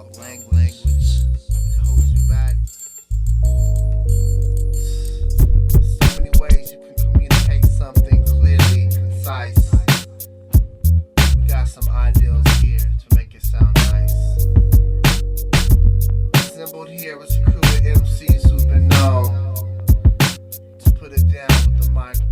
about language holds you back. So many ways you can communicate something clearly, concise. We got some ideals here to make it sound nice. Assembled here is a crew of MCs who've been known to put it down with the microphone.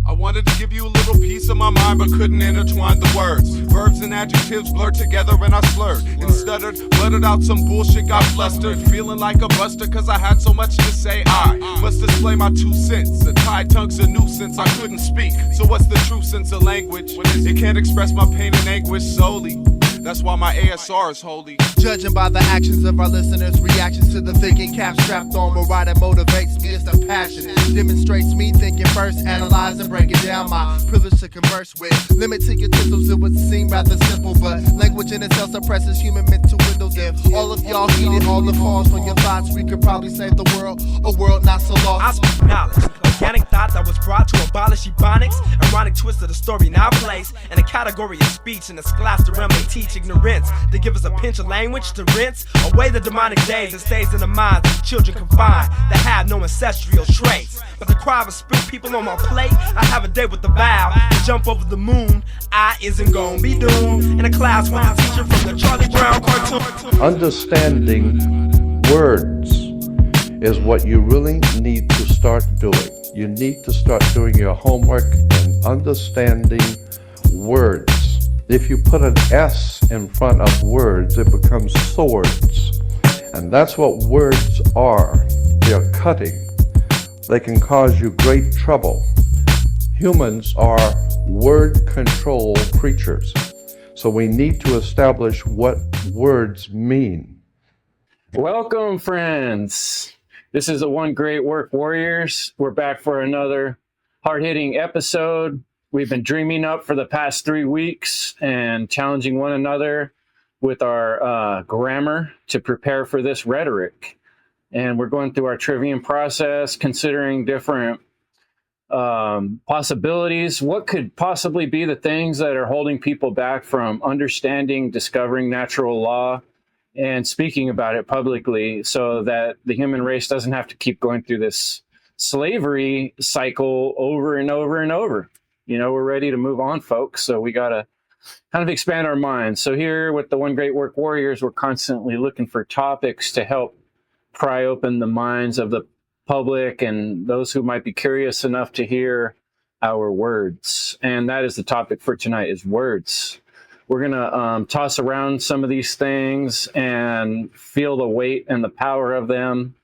I wanted to give you a little piece of my mind, but couldn't intertwine the words. Verbs and adjectives blurred together and I slurred and stuttered, blurted out some bullshit, got flustered, feeling like a buster cause I had so much to say. I must display my 2 cents. A tied tongue's a nuisance, I couldn't speak. So what's the true sense of language? It can't express my pain and anguish solely. That's why my ASR is holy. Judging by the actions of our listeners, reactions to the thinking cap strapped on, but why that motivates me is the passion. Demonstrates me thinking first, analyze and break it down. My privilege to converse with limited utensils, it would seem rather simple, but language in itself suppresses human mental windows. If all of y'all heeded all the calls from your thoughts, we could probably save the world, a world not so lost. I speak knowledge, organic thought that was brought to abolish ebonics, ironic twist of the story now placed in a category of speech in the scholastic realm. They teach ignorance. They give us a pinch of language to rinse away the demonic days that stays in the minds of children confined that have no ancestral traits. But the cry of a spirit people on my plate, I have a day with the vow to jump over the moon. I isn't gonna be doomed in a class with a teacher from the Charlie Brown cartoon. Understanding words is what you really need to start doing. You need to start doing your homework and understanding words. If you put an S in front of words, it becomes swords. And that's what words are. They're cutting. They can cause you great trouble. Humans are word control creatures. So we need to establish what words mean. Welcome, friends. This is the One Great Work Warriors. We're back for another hard-hitting episode. We've been dreaming up for the past 3 weeks and challenging one another with our grammar to prepare for this rhetoric. And we're going through our trivium process, considering different possibilities. What could possibly be the things that are holding people back from understanding, discovering natural law, and speaking about it publicly so that the human race doesn't have to keep going through this slavery cycle over and over and over. You know, we're ready to move on, folks. So we got to kind of expand our minds. So here with the One Great Work Warriors, we're constantly looking for topics to help pry open the minds of the public and those who might be curious enough to hear our words. And that is the topic for tonight, is words. We're going to toss around some of these things and feel the weight and the power of them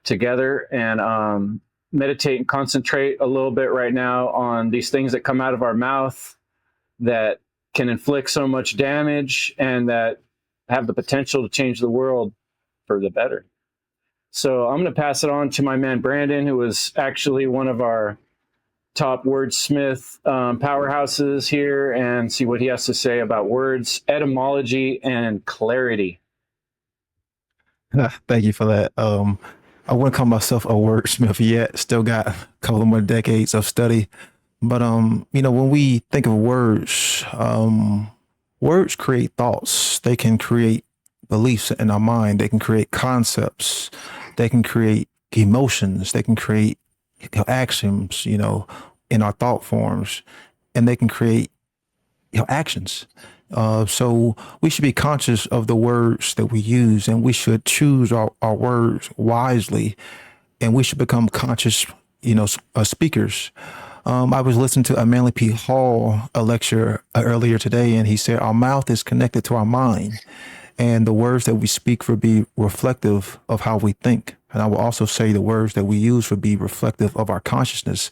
together and meditate and concentrate a little bit right now on these things that come out of our mouth that can inflict so much damage and that have the potential to change the world for the better. So I'm going to pass it on to my man Brandon, who is actually one of our top wordsmith powerhouses here, and see what he has to say about words, etymology, and clarity. Thank you for that. I wouldn't call myself a wordsmith yet. Still got a couple more decades of study. But, when we think of words, words create thoughts. They can create beliefs in our mind. They can create concepts. They can create emotions. They can create axioms, in our thought forms. And they can create, actions. So we should be conscious of the words that we use, and we should choose our words wisely, and we should become conscious, speakers. I was listening to a Manly P. Hall a lecture earlier today, and he said our mouth is connected to our mind, and the words that we speak will be reflective of how we think. And I will also say the words that we use will be reflective of our consciousness.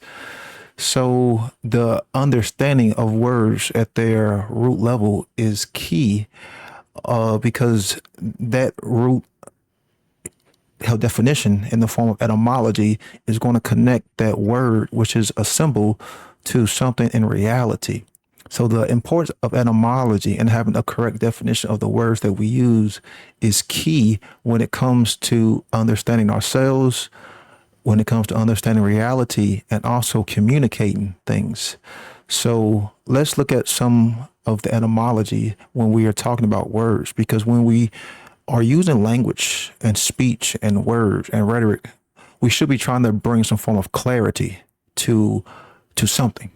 So the understanding of words at their root level is key, because that root definition in the form of etymology is going to connect that word, which is a symbol, to something in reality. So the importance of etymology and having a correct definition of the words that we use is key when it comes to understanding ourselves, when it comes to understanding reality, and also communicating things. So let's look at some of the etymology when we are talking about words, because when we are using language and speech and words and rhetoric, we should be trying to bring some form of clarity to something.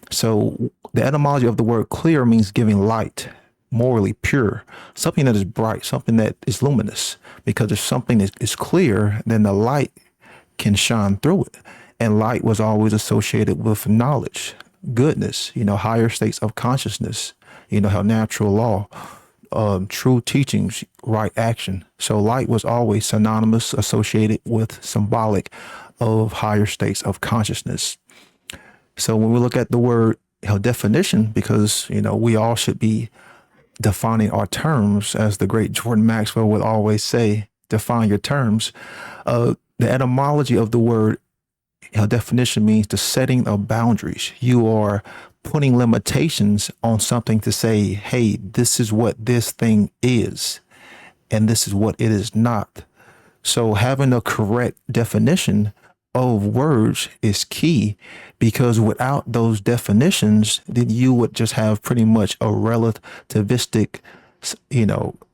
So the etymology of the word clear means giving light, morally pure, something that is bright, something that is luminous. Because if something is clear, then the light can shine through it. And light was always associated with knowledge, goodness, higher states of consciousness, how natural law, true teachings, right action. So light was always synonymous, associated with symbolic of higher states of consciousness. So when we look at the word definition, because, we all should be defining our terms, as the great Jordan Maxwell would always say, define your terms. The etymology of the word definition means the setting of boundaries. You are putting limitations on something to say, hey, this is what this thing is, and this is what it is not. So having a correct definition of words is key, because without those definitions, then you would just have pretty much a relativistic,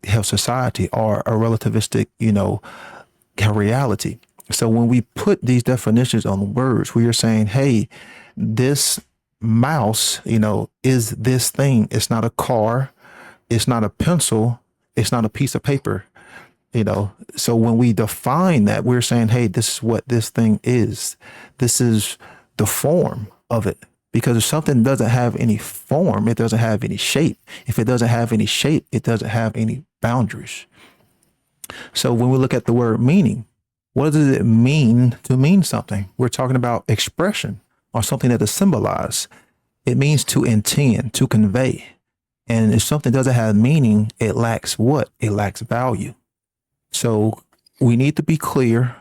health society, or a relativistic, reality. So when we put these definitions on words, we are saying, hey, this mouse, is this thing. It's not a car. It's not a pencil. It's not a piece of paper. So when we define that, we're saying, hey, this is what this thing is. This is the form of it. Because if something doesn't have any form, it doesn't have any shape. If it doesn't have any shape, it doesn't have any boundaries. So when we look at the word meaning, what does it mean to mean something? We're talking about expression, or something that is symbolized. It means to intend, to convey. And if something doesn't have meaning, it lacks what? It lacks value. So we need to be clear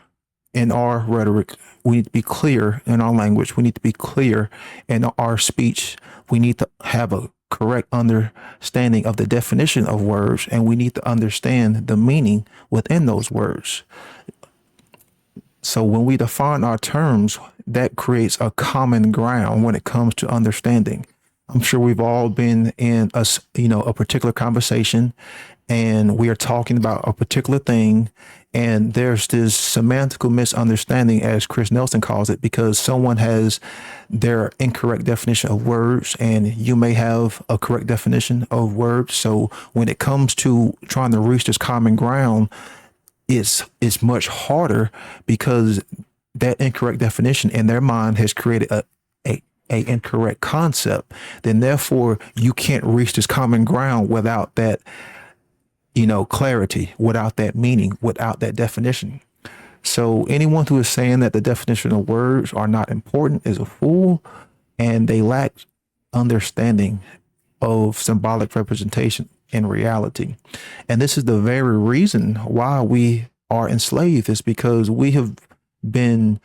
in our rhetoric. We need to be clear in our language. We need to be clear in our speech. We need to have a correct understanding of the definition of words, and we need to understand the meaning within those words. So when we define our terms, that creates a common ground when it comes to understanding. I'm sure we've all been in a particular conversation, and we are talking about a particular thing, and there's this semantical misunderstanding, as Chris Nelson calls it, because someone has their incorrect definition of words, and you may have a correct definition of words. So when it comes to trying to reach this common ground, it's much harder, because that incorrect definition in their mind has created a incorrect concept. Then therefore you can't reach this common ground without that, clarity, without that meaning, without that definition. So anyone who is saying that the definition of words are not important is a fool, and they lack understanding of symbolic representation in reality. And this is the very reason why we are enslaved, is because we haven't been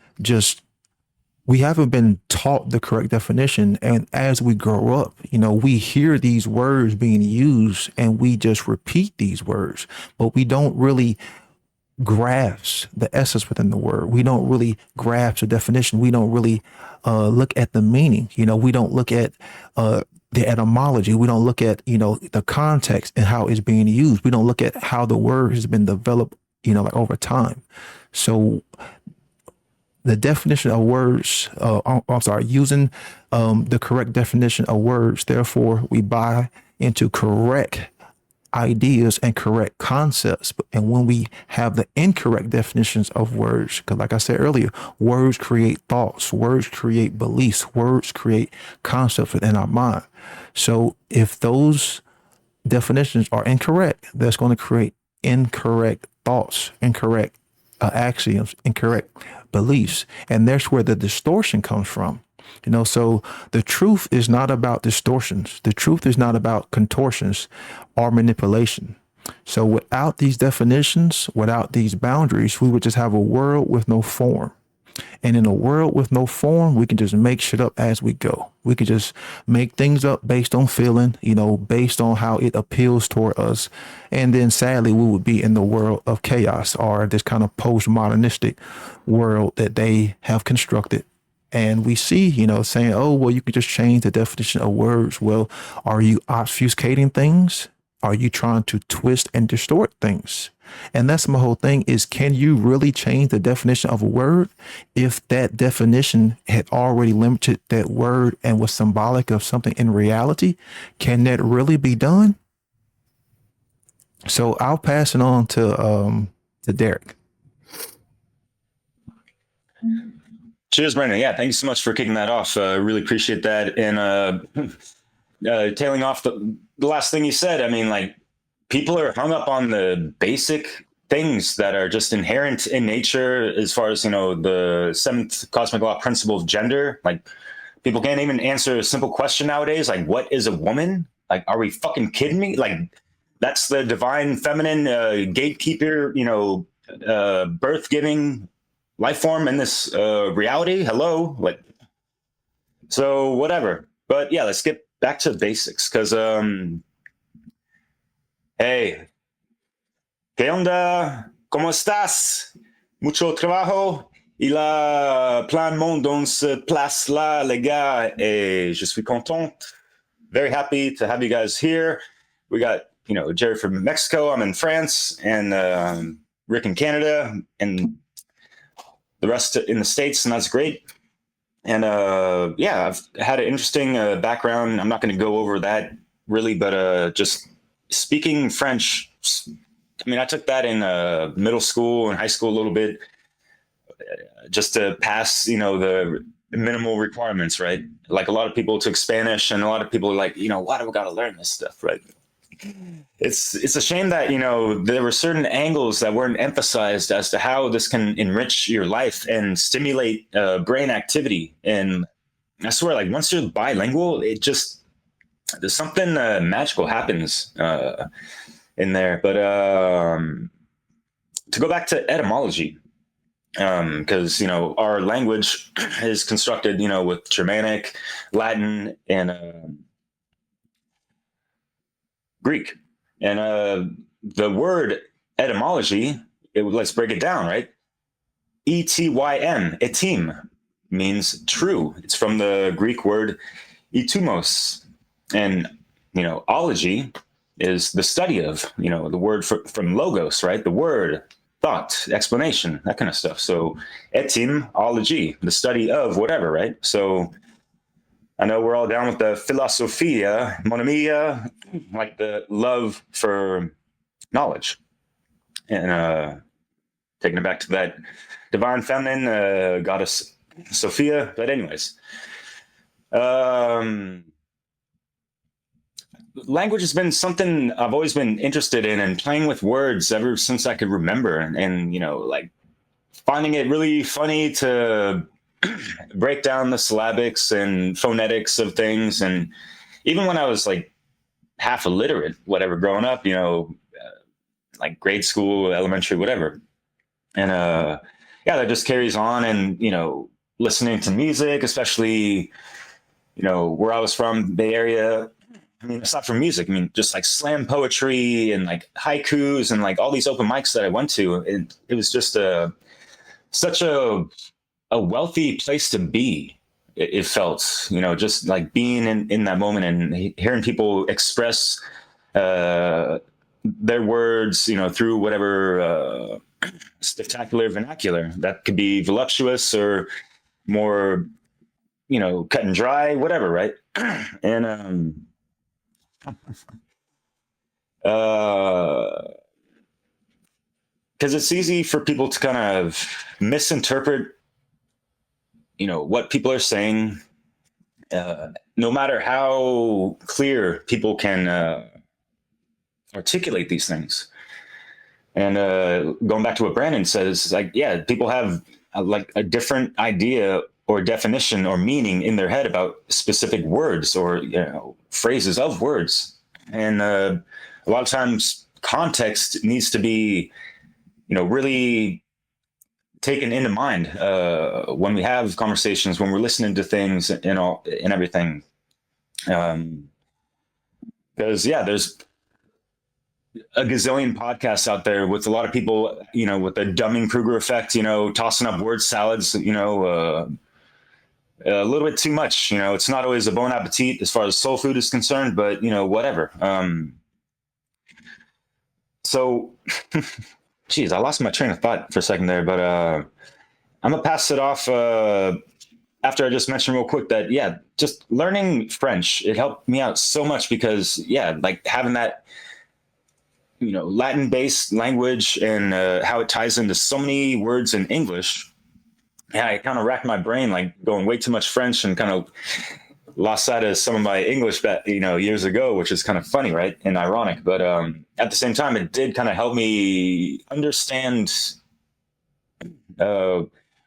taught the correct definition. And as we grow up, we hear these words being used, and we just repeat these words, but we don't really grasp the essence within the word. We don't really grasp the definition. We don't really look at the meaning. We don't look at the etymology. We don't look at, the context and how it's being used. We don't look at how the word has been developed, over time. So the definition of words, using the correct definition of words, therefore we buy into correct ideas and correct concepts. And when we have the incorrect definitions of words, because like I said earlier, words create thoughts, words create beliefs, words create concepts within our mind. So if those definitions are incorrect, that's going to create incorrect thoughts, incorrect axioms, incorrect beliefs. And that's where the distortion comes from. So the truth is not about distortions. The truth is not about contortions or manipulation. So without these definitions, without these boundaries, we would just have a world with no form. And in a world with no form, we can just make shit up as we go. We can just make things up based on feeling, based on how it appeals toward us. And then sadly, we would be in the world of chaos, or this kind of postmodernistic world that they have constructed. And we see, saying, oh, well, you can just change the definition of words. Well, are you obfuscating things? Are you trying to twist and distort things? And that's my whole thing is, can you really change the definition of a word if that definition had already limited that word and was symbolic of something in reality? Can that really be done? So I'll pass it on to Derek. Cheers, Brandon. Yeah, thank you so much for kicking that off. Really appreciate that. And tailing off the last thing you said, I mean, like, people are hung up on the basic things that are just inherent in nature, as far as, the seventh cosmic law principle of gender. Like, people can't even answer a simple question nowadays. Like, what is a woman? Like, are we fucking kidding me? Like, that's the divine feminine gatekeeper, birth giving life form in this reality. Hello. Like, so whatever. But yeah, let's get back to basics. Cause, hey, ¿qué onda? ¿Cómo estás? Mucho trabajo. Y la plan monde on se place là, les gars. Et je suis content. Very happy to have you guys here. We got, Jerry from Mexico. I'm in France, and Rick in Canada, and the rest in the States, and that's great. And yeah, I've had an interesting background. I'm not going to go over that really, but just speaking French. I mean, I took that in middle school and high school a little bit, just to pass, the minimal requirements, right? Like, a lot of people took Spanish, and a lot of people are like, why do we got to learn this stuff, right? It's a shame that, there were certain angles that weren't emphasized as to how this can enrich your life and stimulate brain activity. And I swear, like, once you're bilingual, there's something magical happens in there. But to go back to etymology, because, our language is constructed, with Germanic, Latin, and Greek. And the word etymology, let's break it down, right? E-T-Y-M, etym, means true. It's from the Greek word etymos. And, ology is the study of, the word from logos, right? The word, thought, explanation, that kind of stuff. So etymology, the study of whatever, right? So I know we're all down with the philosophia, monomia, like the love for knowledge. And taking it back to that divine feminine goddess Sophia. But anyways, language has been something I've always been interested in, and playing with words ever since I could remember. And like, finding it really funny to break down the syllabics and phonetics of things. And even when I was like half illiterate, whatever, growing up, like grade school, elementary, whatever. And yeah, that just carries on. And, listening to music, especially, where I was from, Bay Area. I mean, it's not from music. I mean, just like slam poetry and like haikus and like all these open mics that I went to. It was just such a wealthy place to be. It felt, just like being in that moment and hearing people express their words, through whatever spectacular vernacular that could be voluptuous or more, cut and dry, whatever, right? And because it's easy for people to kind of misinterpret what people are saying, no matter how clear people can articulate these things. And going back to what Brandon says, like, yeah, people have like a different idea or definition or meaning in their head about specific words or phrases of words. And a lot of times context needs to be really taken into mind when we have conversations, when we're listening to things and everything. Because there's a gazillion podcasts out there with a lot of people, with the Dunning-Kruger effect, tossing up word salads, a little bit too much. You know, it's not always a bon appetit as far as soul food is concerned, but you know, whatever. So, geez, I lost my train of thought for a second there, but I'm gonna pass it off after I just mentioned real quick that yeah, just learning French, it helped me out so much because yeah, like having that, you know, Latin-based language and how it ties into so many words in English. Yeah, I kind of racked my brain, like going way too much French and kind of lost sight of some of my English that, you know, years ago, which is kind of funny, right? And ironic. But at the same time, it did kind of help me understand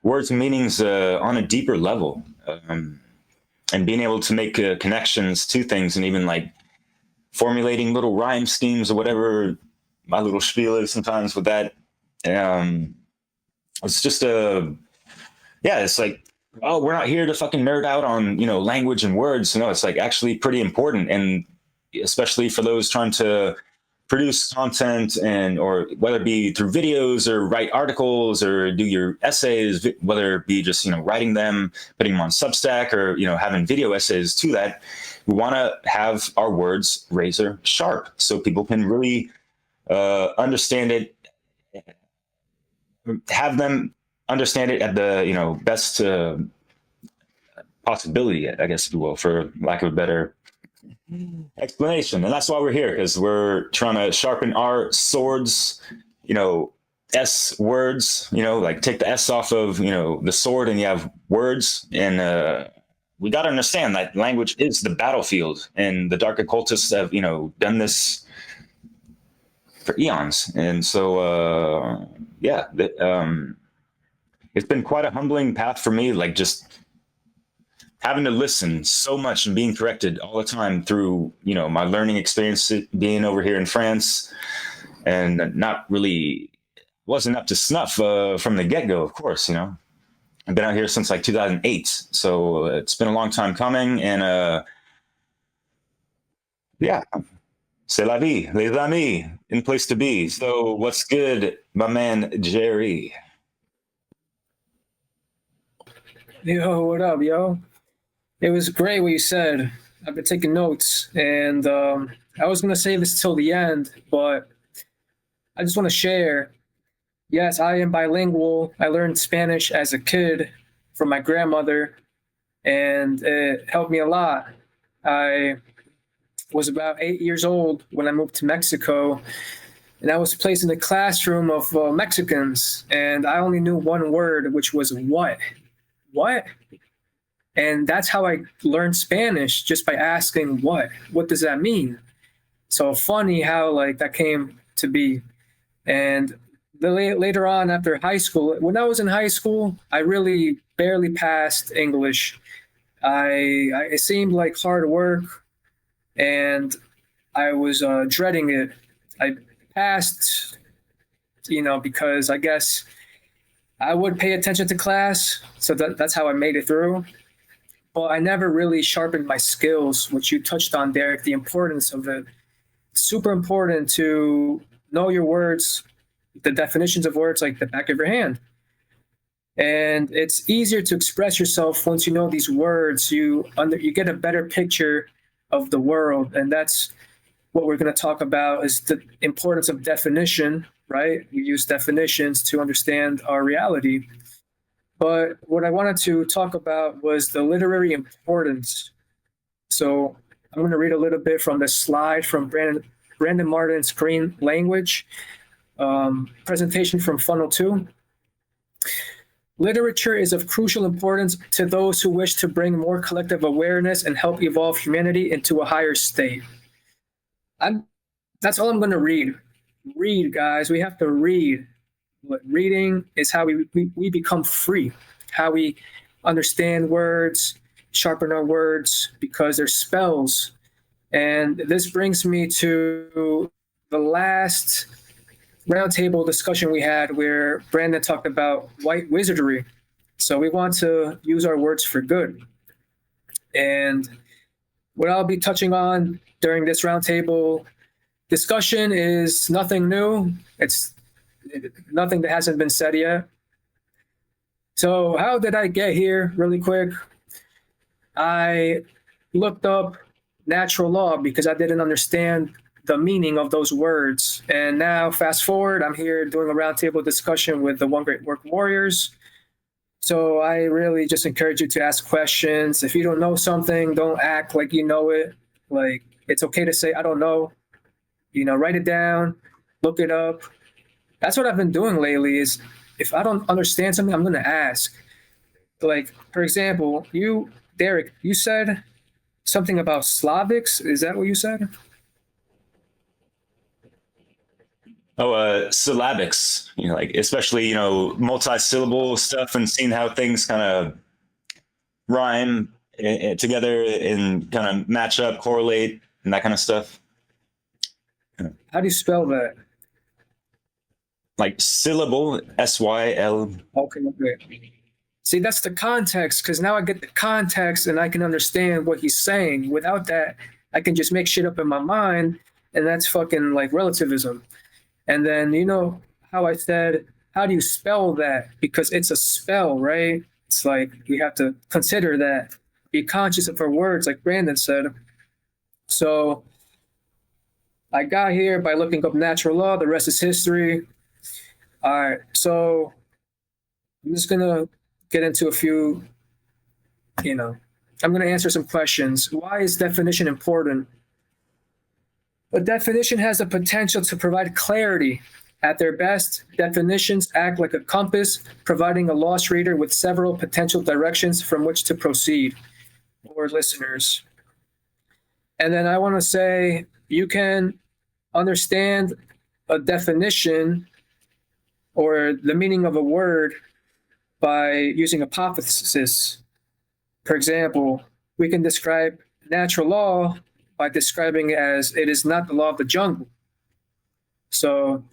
words and meanings on a deeper level, and being able to make connections to things and even like formulating little rhyme schemes or whatever my little spiel is sometimes with that. It's just yeah, it's like, oh, we're not here to fucking nerd out on, you know, language and words. No, it's like actually pretty important. And especially for those trying to produce content and, or whether it be through videos or write articles or do your essays, whether it be just, you know, writing them, putting them on Substack or, you know, having video essays to that, we want to have our words razor sharp so people can really understand it, have them understand it at the, you know, best possibility, I guess, if you will, for lack of a better explanation. And that's why we're here, because we're trying to sharpen our swords, you know, S words, you know, like take the S off of, you know, the sword and you have words. And we got to understand that language is the battlefield, and the dark occultists have, you know, done this for eons. And so, yeah, it's been quite a humbling path for me, like just having to listen so much and being corrected all the time through, you know, my learning experience being over here in France, and not really wasn't up to snuff from the get-go, of course, you know. I've been out here since like 2008, so it's been a long time coming, and yeah, c'est la vie, les amis, in place to be. So what's good, my man Jerry? Yo, what up, yo? It was great what you said. I've been taking notes, and I was going to say this till the end, but I just want to share. Yes, I am bilingual. I learned Spanish as a kid from my grandmother, and it helped me a lot. I was about 8 years old when I moved to Mexico, and I was placed in a classroom of Mexicans, and I only knew one word, which was what? What? And that's how I learned Spanish, just by asking what? What does that mean? So funny how like that came to be. And later on after high school, when I was in high school, I really barely passed English. It seemed like hard work, and I was dreading it. I passed, you know, because I guess I would pay attention to class, so that's how I made it through. But I never really sharpened my skills, which you touched on, Derek, the importance of it. It's super important to know your words, the definitions of words like the back of your hand. And it's easier to express yourself once you know these words. You get a better picture of the world, and that's what we're going to talk about, is the importance of definition, right? We use definitions to understand our reality. But what I wanted to talk about was the literary importance. So I'm going to read a little bit from the slide from Brandon Martin's Green Language presentation from Funnel 2. Literature is of crucial importance to those who wish to bring more collective awareness and help evolve humanity into a higher state. That's all I'm going to read. Read, guys. We have to read. But reading is how we become free, how we understand words, sharpen our words, because they're spells. And this brings me to the last roundtable discussion we had, where Brandon talked about white wizardry. So we want to use our words for good. And what I'll be touching on during this roundtable discussion is nothing new. It's nothing that hasn't been said yet. So how did I get here, really quick? I looked up natural law because I didn't understand the meaning of those words. And now, fast forward, I'm here doing a roundtable discussion with the One Great Work Warriors. So I really just encourage you to ask questions. If you don't know something, don't act like you know it. Like, it's okay to say, I don't know. Write it down, look it up. That's what I've been doing lately is if I don't understand something, I'm going to ask. Like, for example, Derek, you said something about Slavics. Is that what you said? Syllabics, like especially, multi-syllable stuff and seeing how things kind of rhyme together and kind of match up, correlate, and that kind of stuff. How do you spell that? Like syllable, S-Y-L. Okay. See, that's the context, because now I get the context and I can understand what he's saying. Without that, I can just make shit up in my mind, and that's fucking like relativism. And then, how I said, how do you spell that? Because it's a spell, right? It's like we have to consider that, be conscious of our words, like Brandon said. So I got here by looking up natural law. The rest is history. All right. So I'm just going to get into a few, I'm going to answer some questions. Why is definition important? A definition has the potential to provide clarity. At their best, definitions act like a compass, providing a lost reader with several potential directions from which to proceed, or listeners. And then I want to say you can understand a definition or the meaning of a word by using hypothesis. For example, we can describe natural law by describing it as it is not the law of the jungle. So,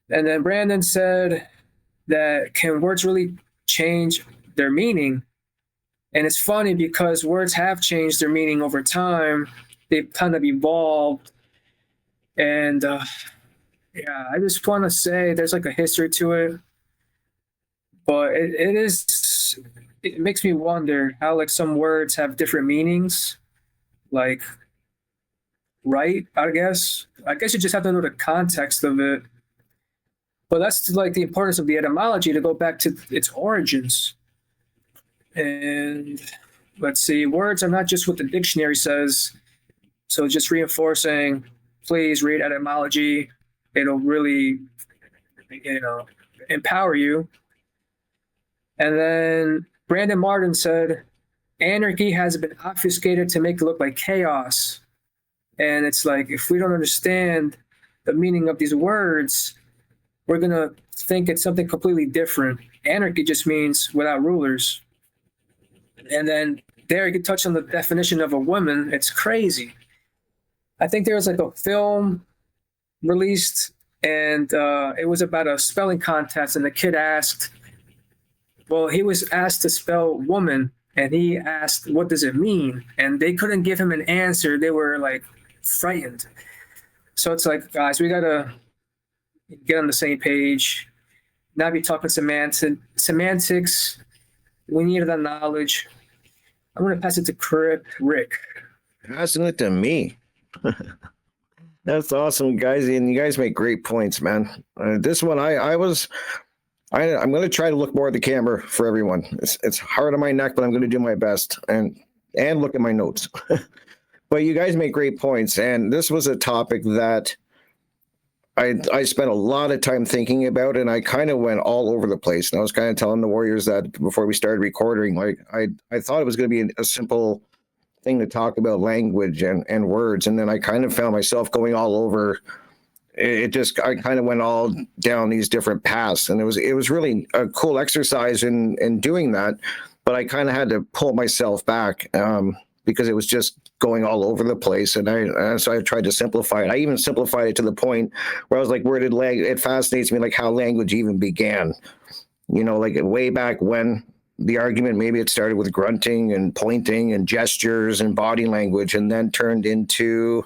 and then Brandon said that can words really change their meaning? And it's funny because words have changed their meaning over time. They've kind of evolved. And I just want to say there's like a history to it. But it makes me wonder how like some words have different meanings. Like, right, I guess you just have to know the context of it. But that's like the importance of the etymology, to go back to its origins. And let's see, words are not just what the dictionary says. So just reinforcing, please read etymology. It'll really, empower you. And then Brandon Martin said, anarchy has been obfuscated to make it look like chaos. And it's like, if we don't understand the meaning of these words, we're going to think it's something completely different. Anarchy just means without rulers. And then Derek touched on the definition of a woman. It's crazy. I think there was like a film released, and it was about a spelling contest, and the kid he was asked to spell woman, and he asked, what does it mean? And they couldn't give him an answer. They were like frightened. So it's like, guys, we got to get on the same page, not be talking semantics. We need that knowledge. I'm going to pass it to Rick. Passing it to me. That's awesome, guys. And you guys make great points, man. This one, I'm going to try to look more at the camera for everyone. It's hard on my neck, but I'm going to do my best and look at my notes. But you guys make great points. And this was a topic that I spent a lot of time thinking about, and I kind of went all over the place. And I was kind of telling the Warriors that before we started recording, like I thought it was going to be a simple thing to talk about language and words. And then I kind of found myself going all over. I kind of went all down these different paths, and it was really a cool exercise in doing that. But I kind of had to pull myself back because it was just going all over the place. And so I tried to simplify it. I even simplified it to the point where I was like, it fascinates me, like how language even began, like way back when the argument, maybe it started with grunting and pointing and gestures and body language, and then turned into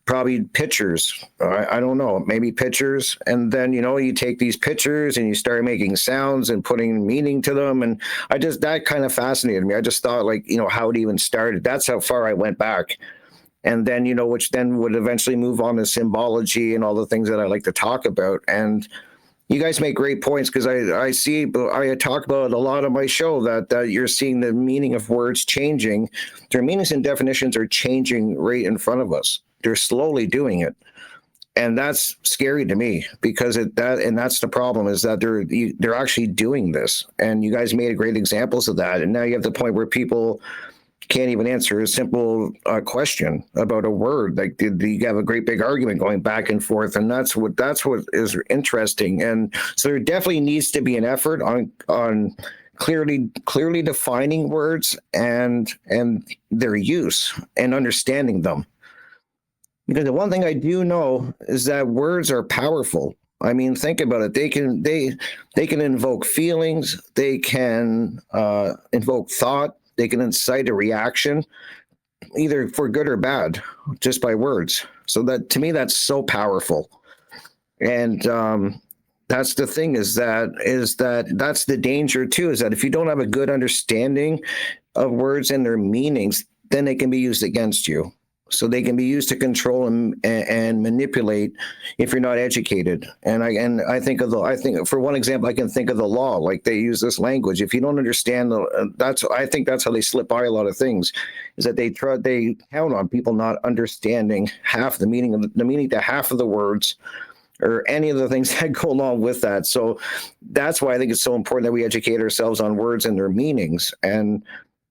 probably pictures. I don't know, maybe pictures. And then, you take these pictures and you start making sounds and putting meaning to them. And that kind of fascinated me. I just thought, like, how it even started. That's how far I went back. And then, which then would eventually move on to symbology and all the things that I like to talk about. And you guys make great points, because I talk about a lot on my show that you're seeing the meaning of words changing. Their meanings and definitions are changing right in front of us. They're slowly doing it. And that's scary to me, because that's the problem, is that they're actually doing this. And you guys made great examples of that. And now you have the point where people can't even answer a simple question about a word. Like, you have a great big argument going back and forth, and that's what is interesting. And so there definitely needs to be an effort on clearly defining words and their use and understanding them. Because the one thing I do know is that words are powerful. I mean, think about it. They can invoke feelings. They can invoke thought. They can incite a reaction, either for good or bad, just by words. So that, to me, that's so powerful. And that's the thing, is that that's the danger too, is that if you don't have a good understanding of words and their meanings, then they can be used against you. So they can be used to control and manipulate if you're not educated. And I think for one example, I can think of the law. Like, they use this language. If you don't understand I think that's how they slip by a lot of things, is that they count on people not understanding half the meaning to half of the words, or any of the things that go along with that. So that's why I think it's so important that we educate ourselves on words and their meanings. And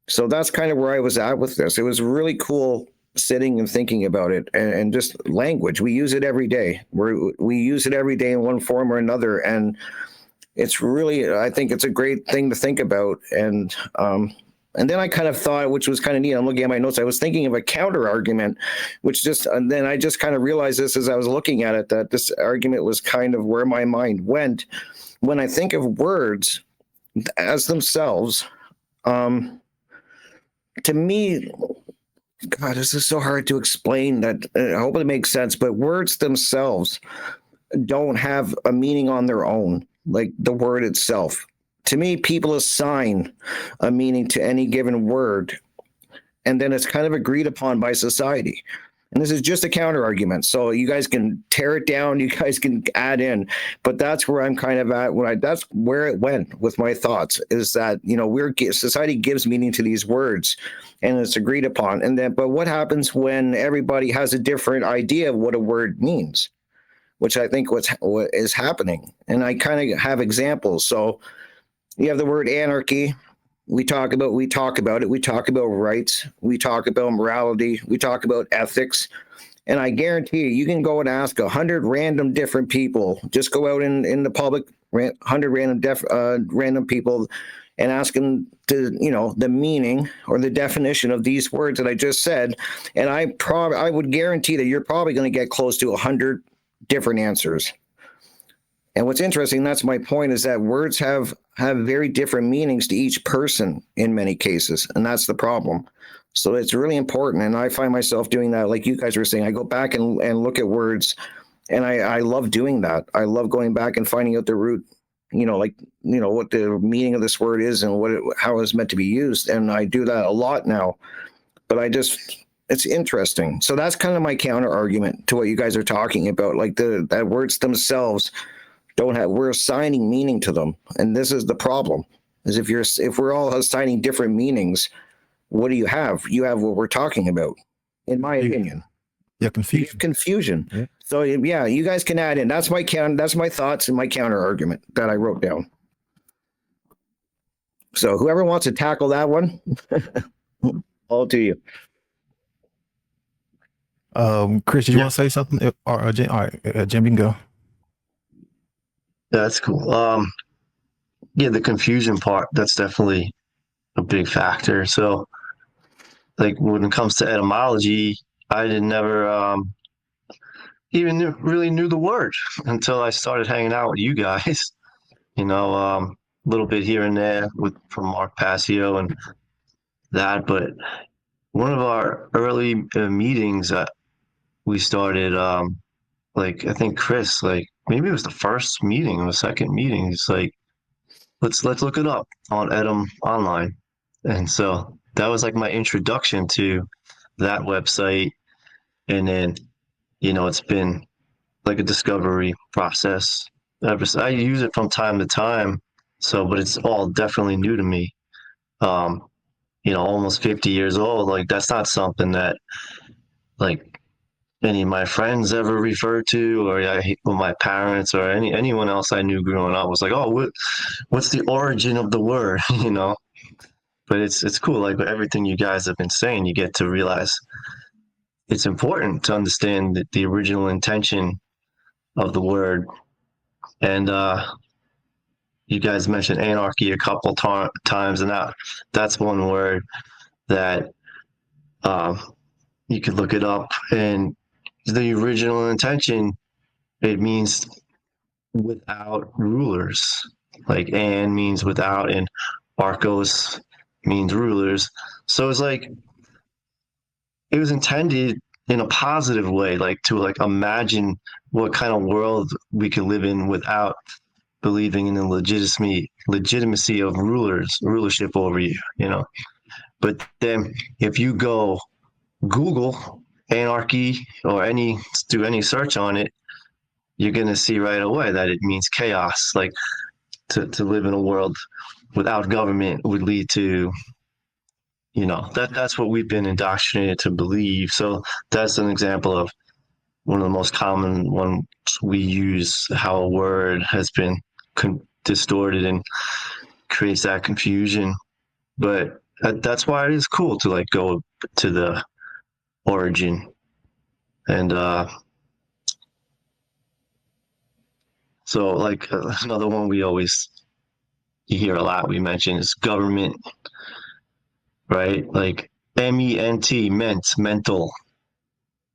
so that's kind of where I was at with this. It was really cool sitting and thinking about it, and just language. We use it every day. We use it every day in one form or another. And it's really, I think it's a great thing to think about. And then I kind of thought, which was kind of neat, I'm looking at my notes, I was thinking of a counter argument, and then I just kind of realized this as I was looking at it, that this argument was kind of where my mind went. When I think of words as themselves, to me, God, this is so hard to explain. That I hope it makes sense, but words themselves don't have a meaning on their own, like the word itself. To me, people assign a meaning to any given word, and then it's kind of agreed upon by society. And this is just a counter argument. So you guys can tear it down, you guys can add in, but that's where I'm kind of at. That's where it went with my thoughts, is that, society gives meaning to these words and it's agreed upon. But what happens when everybody has a different idea of what a word means, which I think what is happening. And I kind of have examples. So you have the word anarchy. We talk about it. We talk about rights. We talk about morality. We talk about ethics. And I guarantee you can go and ask 100 random different people. Just go out in the public, 100 random people, and ask them to, the meaning or the definition of these words that I just said. And I would guarantee that you're probably going to get close to 100 different answers. And what's interesting, that's my point, is that words have very different meanings to each person in many cases. And that's the problem. So it's really important. And I find myself doing that. Like you guys were saying, I go back and look at words, and I love doing that. I love going back and finding out the root, what the meaning of this word is and how it's meant to be used. And I do that a lot now, but it's interesting. So that's kind of my counter argument to what you guys are talking about. Like that words themselves we're assigning meaning to them. And this is the problem, is if we're all assigning different meanings, what do you have? You have what we're talking about, in my opinion. Yeah, confusion. Confusion. Yeah. So yeah, you guys can add in. That's my thoughts and my counter argument that I wrote down. So whoever wants to tackle that one, all to you. Chris, you want to say something? Or Jim, all right, Jim, you can go. That's cool. The confusion part, that's definitely a big factor. So, like, when it comes to etymology, I never even really knew the word until I started hanging out with you guys. A little bit here and there from Mark Passio and that. But one of our early meetings, we started, like, I think Chris, like, maybe it was the first meeting or the second meeting. It's like, let's look it up on Edom Online. And so that was like my introduction to that website. And then, it's been like a discovery process. I use it from time to time. So, but it's all definitely new to me. Almost 50 years old. Like, that's not something that, like, any of my friends ever referred to, or my parents or anyone else I knew growing up was like, oh, what's the origin of the word? But it's cool. Like, with everything you guys have been saying, you get to realize it's important to understand the original intention of the word. And you guys mentioned anarchy a couple times, and that's one word that you could look it up. And the original intention, it means without rulers. Like, an means without, and archos means rulers. So it's like, it was intended in a positive way, like to like imagine what kind of world we could live in without believing in the legitimacy of rulership over you, But then if you go Google anarchy or do any search on it, you're going to see right away that it means chaos. Like, to live in a world without government would lead to, that's what we've been indoctrinated to believe. So that's an example of one of the most common ones we use, how a word has been distorted and creates that confusion. But that's why it is cool to like go to the origin. And so like another one you hear a lot, we mention, is government, right? Like ment, mental,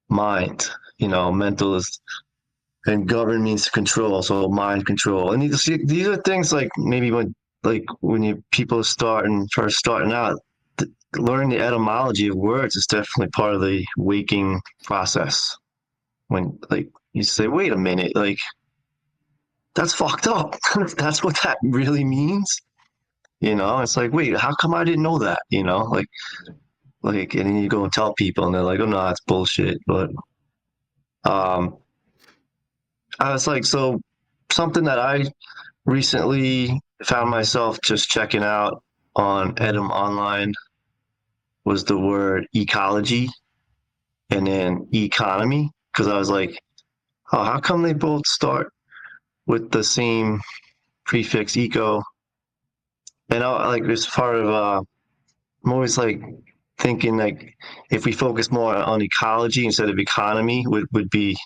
mind, mental is, and govern means to control, so mind control. And these are things like maybe when people first starting out, learning the etymology of words is definitely part of the waking process. When like you say, wait a minute, like, that's fucked up. That's what that really means. It's like, wait, how come I didn't know that? Like, and then you go and tell people, and they're like, oh no, that's bullshit. But I was like, so something that I recently found myself just checking out on Edom Online was the word ecology and then economy, because I was like, oh, how come they both start with the same prefix eco? And as part of I'm always like thinking, like, if we focus more on ecology instead of economy, would be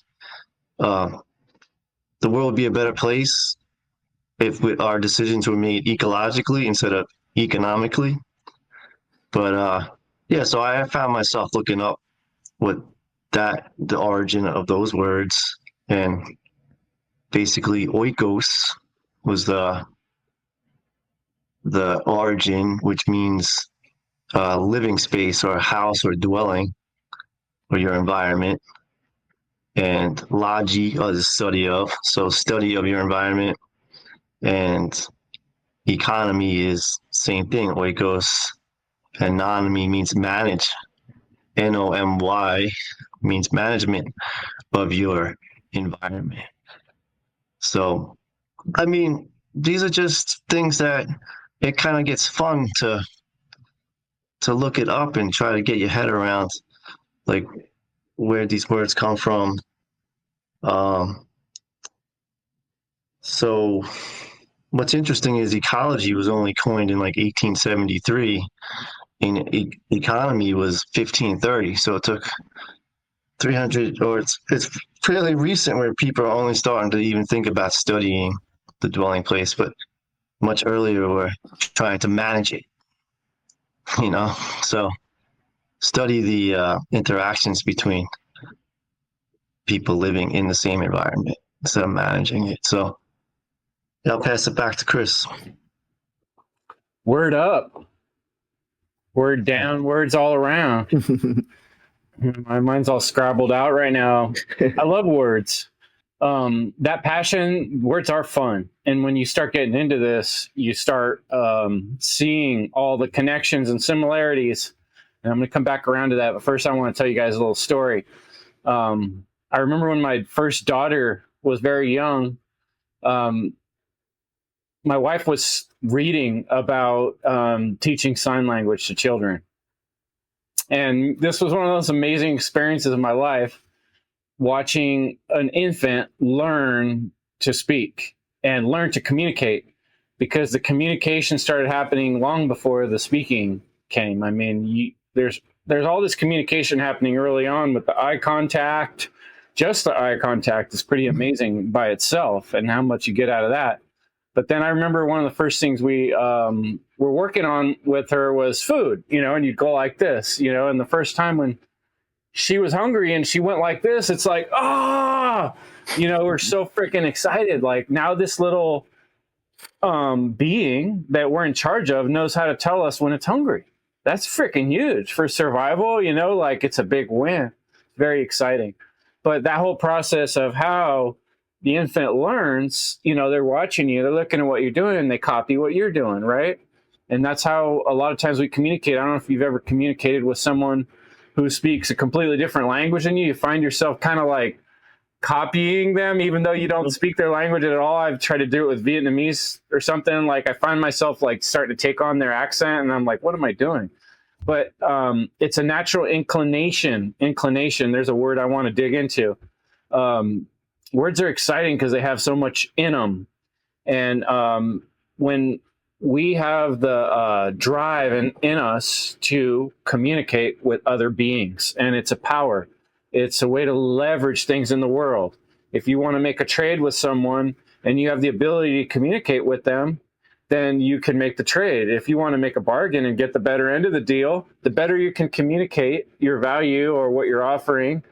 the world would be a better place if our decisions were made ecologically instead of economically. But yeah, so I found myself looking up the origin of those words, and basically oikos was the origin, which means living space or house or dwelling or your environment. And logi is study of your environment. And economy is same thing, oikos. And nomy means manage. Nomy means management of your environment. So, I mean, these are just things that it kind of gets fun to look it up and try to get your head around, like, where these words come from. So what's interesting is ecology was only coined in like 1873, and economy was 1530. So it took 300, or it's fairly recent where people are only starting to even think about studying the dwelling place, but much earlier we're trying to manage it, so study the interactions between people living in the same environment instead of managing it. So I'll pass it back to Chris. Word up, word down, words all around. My mind's all scrabbled out right now. I love words. That passion, words are fun. And when you start getting into this, you start seeing all the connections and similarities. And I'm going to come back around to that. But first, I want to tell you guys a little story. I remember when my first daughter was very young, my wife was reading about teaching sign language to children. And this was one of those amazing experiences of my life, watching an infant learn to speak and learn to communicate, because the communication started happening long before the speaking came. I mean, there's all this communication happening early on with the eye contact. Just the eye contact is pretty amazing by itself, and how much you get out of that. But then I remember one of the first things we were working on with her was food, and you'd go like this, and the first time when she was hungry and she went like this, it's like, we're so freaking excited. Like, now this little being that we're in charge of knows how to tell us when it's hungry. That's freaking huge for survival, like it's a big win. Very exciting. But that whole process of how the infant learns, they're watching you, they're looking at what you're doing, and they copy what you're doing, right? And that's how a lot of times we communicate. I don't know if you've ever communicated with someone who speaks a completely different language than you. You find yourself kind of like copying them, even though you don't speak their language at all. I've tried to do it with Vietnamese or something. Like, I find myself like starting to take on their accent, and I'm like, what am I doing? But it's a natural inclination. There's a word I want to dig into. Words are exciting because they have so much in them. And when we have the drive in us to communicate with other beings, and it's a power. It's a way to leverage things in the world. If you want to make a trade with someone and you have the ability to communicate with them, then you can make the trade. If you want to make a bargain and get the better end of the deal, the better you can communicate your value or what you're offering,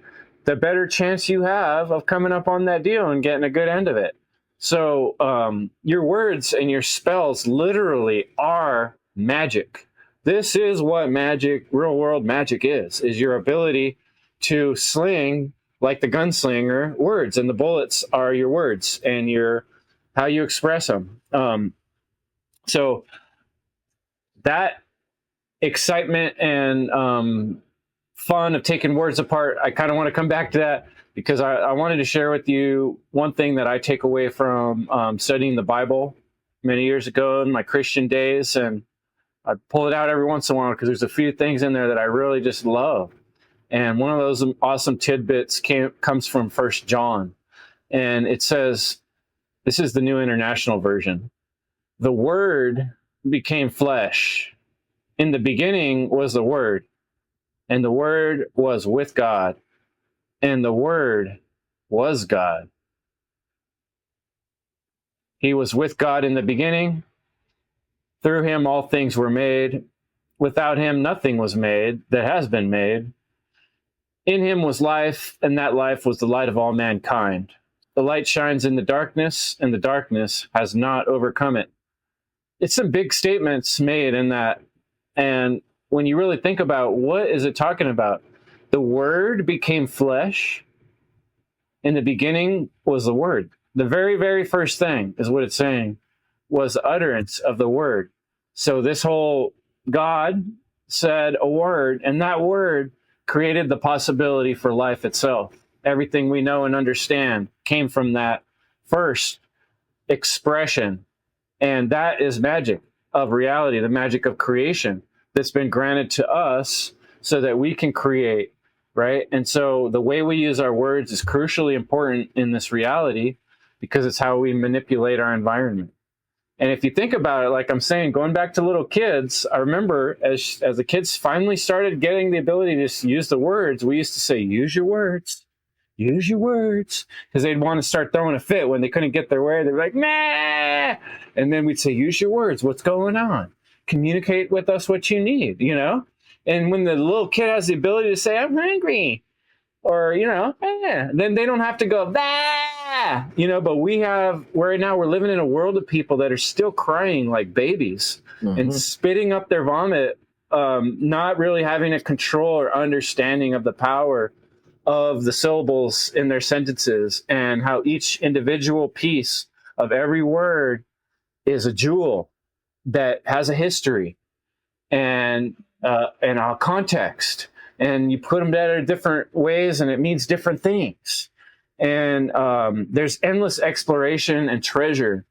the better chance you have of coming up on that deal and getting a good end of it. So your words and your spells literally are magic. This is what magic, real world magic is your ability to sling, like the gunslinger, words. And the bullets are your words and how you express them. So that excitement and fun of taking words apart, I kind of want to come back to that, because I wanted to share with you one thing that I take away from studying the Bible many years ago in my Christian days. And I pull it out every once in a while because there's a few things in there that I really just love. And one of those awesome tidbits comes from 1 John. And it says, this is the New International Version: the Word became flesh. In the beginning was the Word, and the Word was with God, and the Word was God. He was with God in the beginning. Through him all things were made. Without him nothing was made that has been made. In him was life, and that life was the light of all mankind. The light shines in the darkness, and the darkness has not overcome it. It's some big statements made in that. And when you really think about what is it talking about, the Word became flesh. In the beginning was the Word. The very, very first thing is what it's saying was the utterance of the Word. So this whole God said a word, and that word created the possibility for life itself. Everything we know and understand came from that first expression. And that is magic of reality, the magic of creation that's been granted to us so that we can create, right? And so the way we use our words is crucially important in this reality, because it's how we manipulate our environment. And if you think about it, like I'm saying, going back to little kids, I remember as the kids finally started getting the ability to just use the words, we used to say, use your words, because they'd want to start throwing a fit when they couldn't get their way. They'd be like, nah. And then we'd say, use your words. What's going on? Communicate with us what you need, And when the little kid has the ability to say, I'm hungry, or, then they don't have to go, bah, but right now we're living in a world of people that are still crying like babies and spitting up their vomit not really having a control or understanding of the power of the syllables in their sentences, and how each individual piece of every word is a jewel that has a history and a context, and you put them together different ways and it means different things. And there's endless exploration and treasure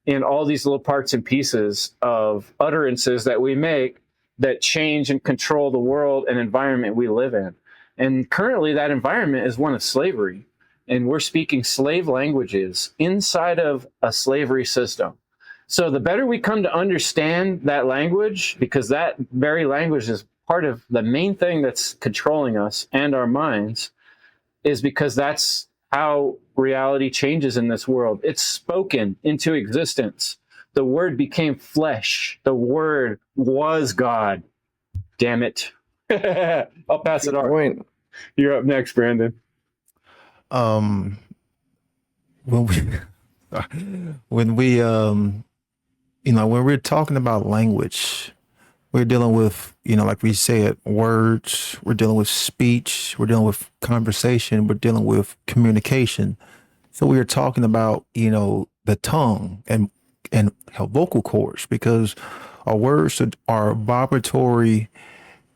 in all these little parts and pieces of utterances that we make that change and control the world and environment we live in. And currently that environment is one of slavery. And we're speaking slave languages inside of a slavery system. So the better we come to understand that language, because that very language is part of the main thing that's controlling us and our minds, is because that's how reality changes in this world. It's spoken into existence. The word became flesh. The word was God. Damn it. I'll pass it on. You're up next, Brandon. When we're talking about language, we're dealing with, like we said, words, we're dealing with speech, we're dealing with conversation, we're dealing with communication. So we are talking about, the tongue and vocal cords, because our words are vibratory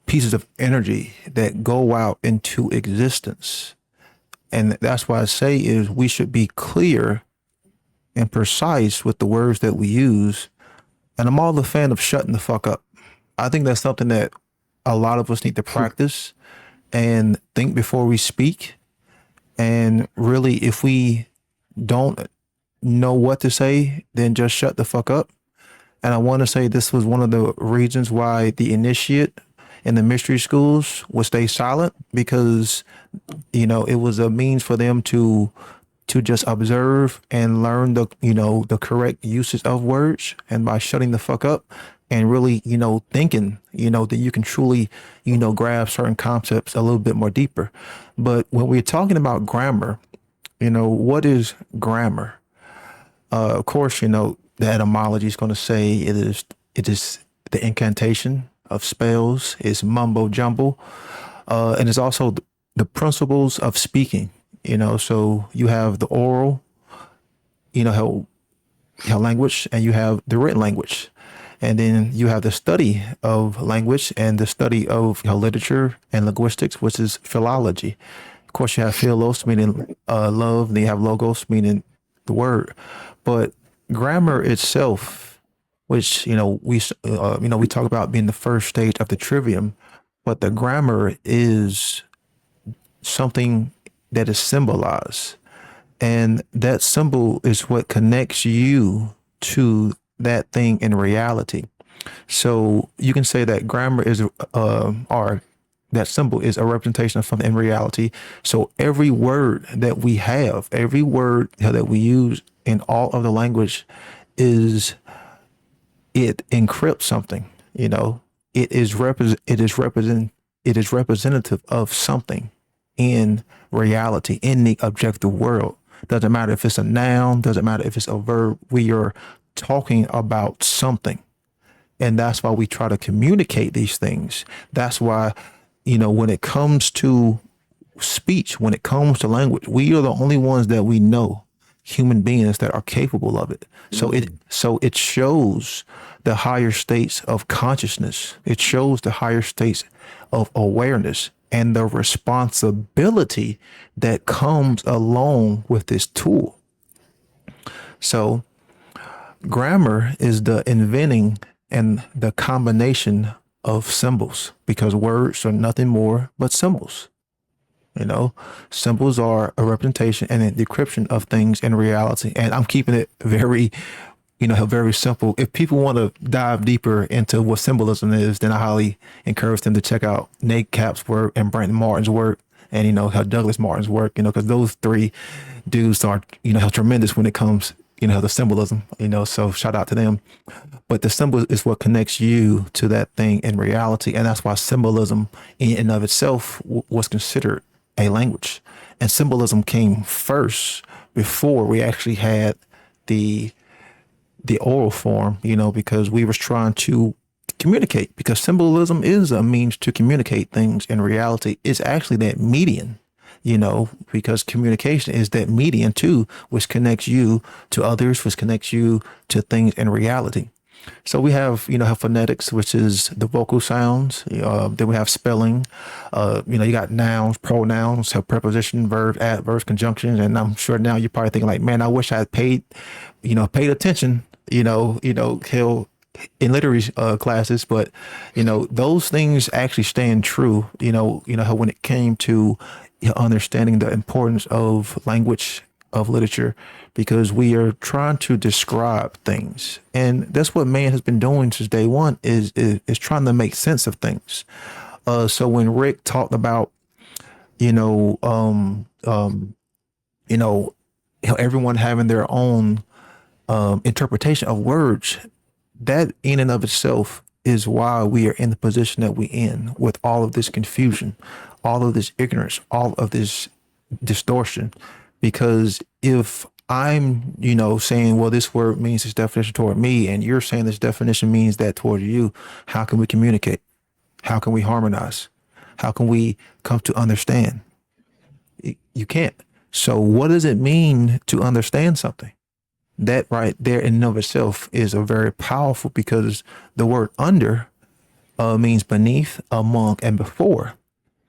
pieces of energy that go out into existence. And that's why I say is we should be clear and precise with the words that we use. And I'm all a fan of shutting the fuck up. I think that's something that a lot of us need to practice and think before we speak. And really, if we don't know what to say, then just shut the fuck up. And I want to say this was one of the reasons why the initiate in the mystery schools would stay silent, because, it was a means for them to just observe and learn the correct usage of words. And by shutting the fuck up and really, thinking, that you can truly, grab certain concepts a little bit more deeper. But when we're talking about grammar, what is grammar? Of course, the etymology is going to say it is the incantation of spells, is mumbo jumbo, and it's also the principles of speaking. So you have the oral, how language, and you have the written language, and then you have the study of language and the study of literature and linguistics, which is philology. Of course, you have philos, meaning love, and then you have logos, meaning the word. But grammar itself, which we talk about being the first stage of the trivium, but the grammar is something that is symbolized, and that symbol is what connects you to that thing in reality. So you can say that grammar is or that symbol is a representation of something in reality. So every word that we have, every word that we use in all of the language it encrypts something. It is representative of something in reality, in the objective world. Doesn't matter if it's a noun, doesn't matter if it's a verb. We are talking about something. And that's why we try to communicate these things. That's why, when it comes to speech, when it comes to language, we are the only ones that we know, human beings, that are capable of it. So it shows the higher states of consciousness. It shows the higher states of awareness and the responsibility that comes along with this tool. So grammar is the inventing and the combination of symbols, because words are nothing more but symbols. Symbols are a representation and a decryption of things in reality. And I'm keeping it very, very simple. If people want to dive deeper into what symbolism is, then I highly encourage them to check out Nate Cap's work and Brandon Martin's work, and, how Douglas Martin's work, because those three dudes are, tremendous when it comes, the symbolism, so shout out to them. But the symbol is what connects you to that thing in reality. And that's why symbolism in and of itself was considered a language. And symbolism came first before we actually had the oral form, because we was trying to communicate, because symbolism is a means to communicate things. In reality, it's actually that median, because communication is that median too, which connects you to others, which connects you to things in reality. So we have, have phonetics, which is the vocal sounds. Then we have spelling. You got nouns, pronouns, have preposition, verb, adverbs, conjunctions. And I'm sure now you're probably thinking like, man, I wish I had paid attention, hell, in literary classes, but those things actually stand true. How when it came to understanding the importance of language, of literature, because we are trying to describe things, and that's what man has been doing since day one, is trying to make sense of things. So when Rick talked about everyone having their own interpretation of words, that in and of itself is why we are in the position that we're in, with all of this confusion, all of this ignorance, all of this distortion. Because if I'm, saying, well, this word means this definition toward me, and you're saying this definition means that toward you, how can we communicate? How can we harmonize? How can we come to understand? You can't. So what does it mean to understand something? That right there in and of itself is a very powerful, because the word under means beneath, among, and before.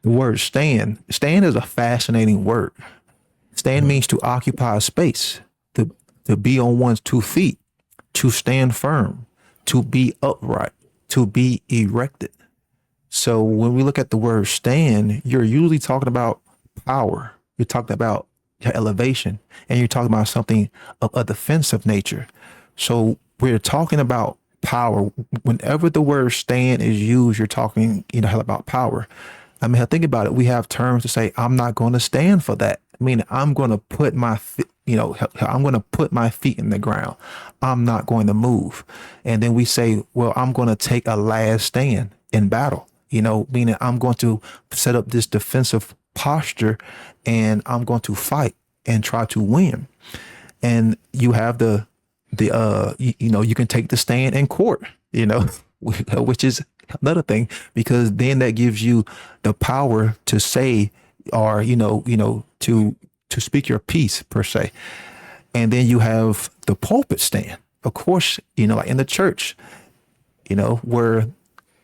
The word stand is a fascinating word. Stand means to occupy space, to be on one's 2 feet, to stand firm, to be upright, to be erected. So when we look at the word stand, you're usually talking about power. You're talking about elevation, and you're talking about something of a defensive nature. So we're talking about power. Whenever the word stand is used, you're talking, about power. I mean, think about it. We have terms to say, I'm not going to stand for that. I mean, I'm going to put my, I'm going to put my feet in the ground. I'm not going to move. And then we say, well, I'm going to take a last stand in battle, meaning I'm going to set up this defensive posture, and I'm going to fight and try to win. And you have you can take the stand in court, which is another thing, because then that gives you the power to say, or, to speak your piece per se. And then you have the pulpit stand, of course, like in the church, where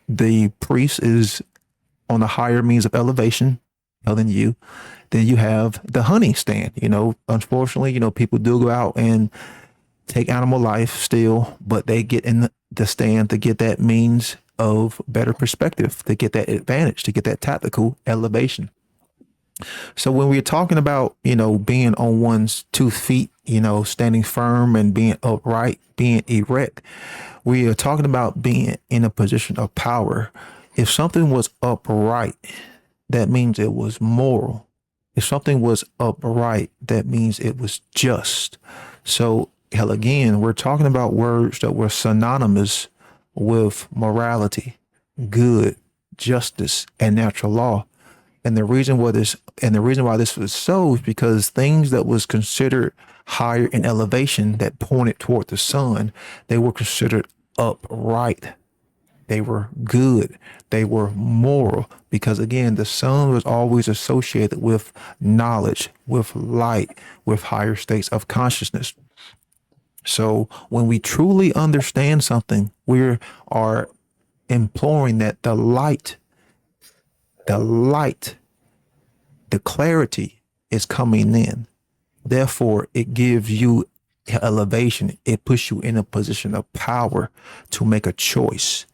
the priest is on a higher means of elevation than you. Then you have the hunting stand. Unfortunately, people do go out and take animal life still, but they get in the stand to get that means of better perspective, to get that advantage, to get that tactical elevation. So when we're talking about, being on one's 2 feet, standing firm and being upright, being erect, we are talking about being in a position of power. If something was upright, that means it was moral. If something was upright, that means it was just. So, again, we're talking about words that were synonymous with morality, good, justice, and natural law. And the reason why this was so is because things that was considered higher in elevation, that pointed toward the sun, they were considered upright. They were good. They were moral, because again, the sun was always associated with knowledge, with light, with higher states of consciousness. So when we truly understand something, we are imploring that the light, the clarity is coming in. Therefore, it gives you elevation. It puts you in a position of power to make a choice.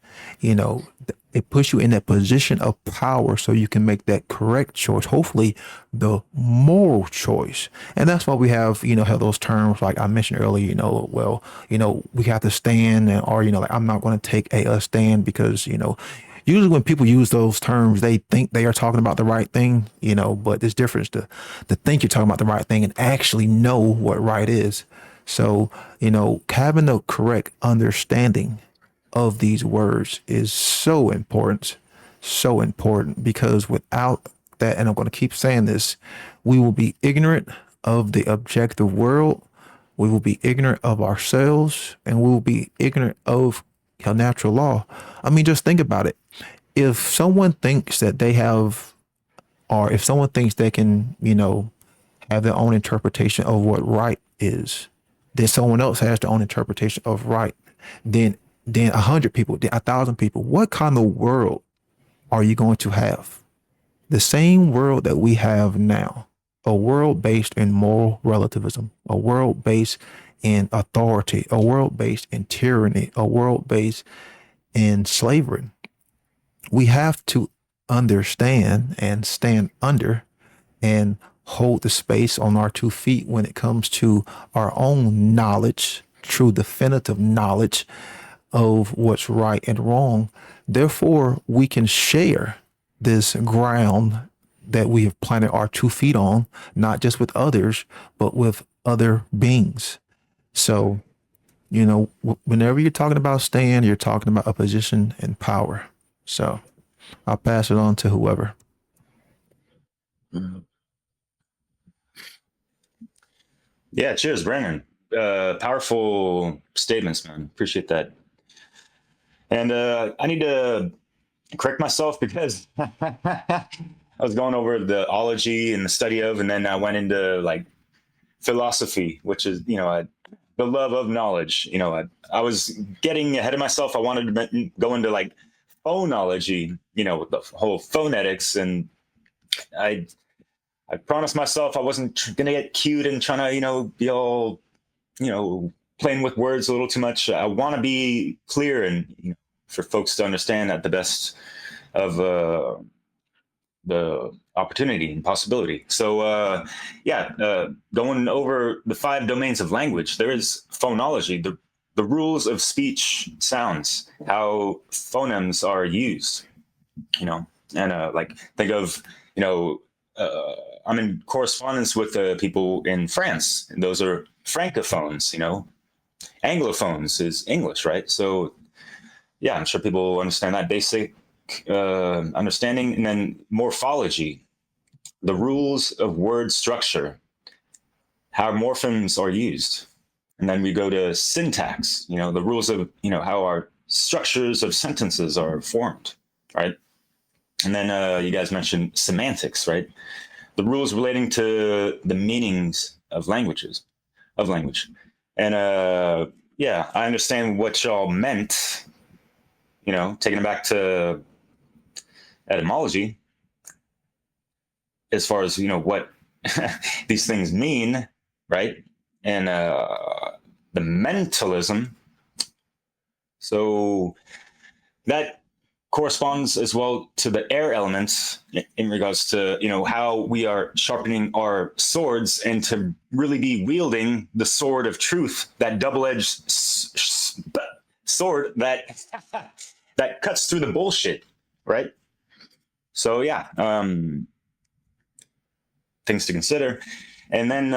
It puts you in that position of power so you can make that correct choice, hopefully the moral choice. And that's why we have, have those terms like I mentioned earlier, we have to stand, or, I'm not going to take a stand, because, usually when people use those terms, they think they are talking about the right thing, but there's difference to think you're talking about the right thing and actually know what right is. So, having the correct understanding of these words is so important, because without that, and I'm going to keep saying this, we will be ignorant of the objective world. We will be ignorant of ourselves, and we will be ignorant of a natural law. I mean, just think about it. If someone thinks that they have, or if someone thinks they can, have their own interpretation of what right is, then someone else has their own interpretation of right. Then 100 people, then 1,000 people. What kind of world are you going to have? The same world that we have now, a world based in moral relativism, a world based in authority, a world based in tyranny, a world based in slavery. We have to understand and stand under and hold the space on our 2 feet when it comes to our own knowledge, true definitive knowledge of what's right and wrong. Therefore, we can share this ground that we have planted our 2 feet on, not just with others, but with other beings. So, whenever you're talking about stand, you're talking about a position and power. So I'll pass it on to whoever. Yeah, cheers, Brandon. Powerful statements, man. Appreciate that. And I need to correct myself because I was going over the ology and the study of, and then I went into like philosophy, which is, the love of knowledge. I was getting ahead of myself. I wanted to go into like phonology, with the whole phonetics, and I promised myself I wasn't going to get cute and trying to, be all, playing with words a little too much. I want to be clear and, for folks to understand at the best of the opportunity and possibility. So, going over the 5 domains of language, there is phonology, the rules of speech sounds, how phonemes are used, and think of, I'm in correspondence with people in France, and those are francophones, anglophones is English, right? So, yeah, I'm sure people understand that basic understanding. And then morphology, the rules of word structure, how morphemes are used. And then we go to syntax, the rules of, how our structures of sentences are formed, right? And then you guys mentioned semantics, right? The rules relating to the meanings of language. And I understand what y'all meant, taking it back to etymology, as far as, what these things mean, right? And the mentalism. So that corresponds as well to the air elements in regards to, how we are sharpening our swords and to really be wielding the sword of truth, that double-edged sword that that cuts through the bullshit, right? So yeah, things to consider. And then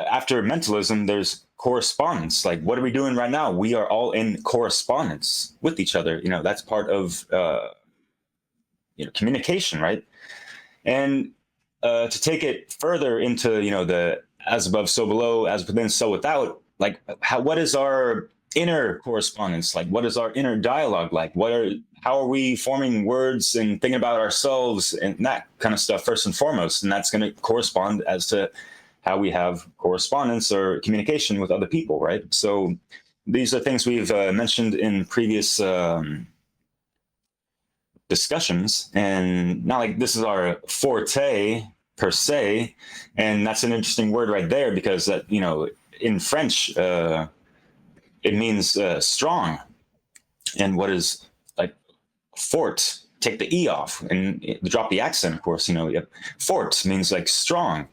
after mentalism, there's correspondence. Like, what are we doing right now? We are all in correspondence with each other. That's part of communication, right? And to take it further into the as above, so below, as within, so without. Like, what is our inner correspondence like? What is our inner dialogue like? How are we forming words and thinking about ourselves and that kind of stuff first and foremost? And that's going to correspond as to how we have correspondence or communication with other people, right? So these are things we've mentioned in previous discussions, and not like this is our forte per se. And that's an interesting word right there, because that, in French, it means strong. And what is like fort? Take the E off and drop the accent, of course. Fort means like strong.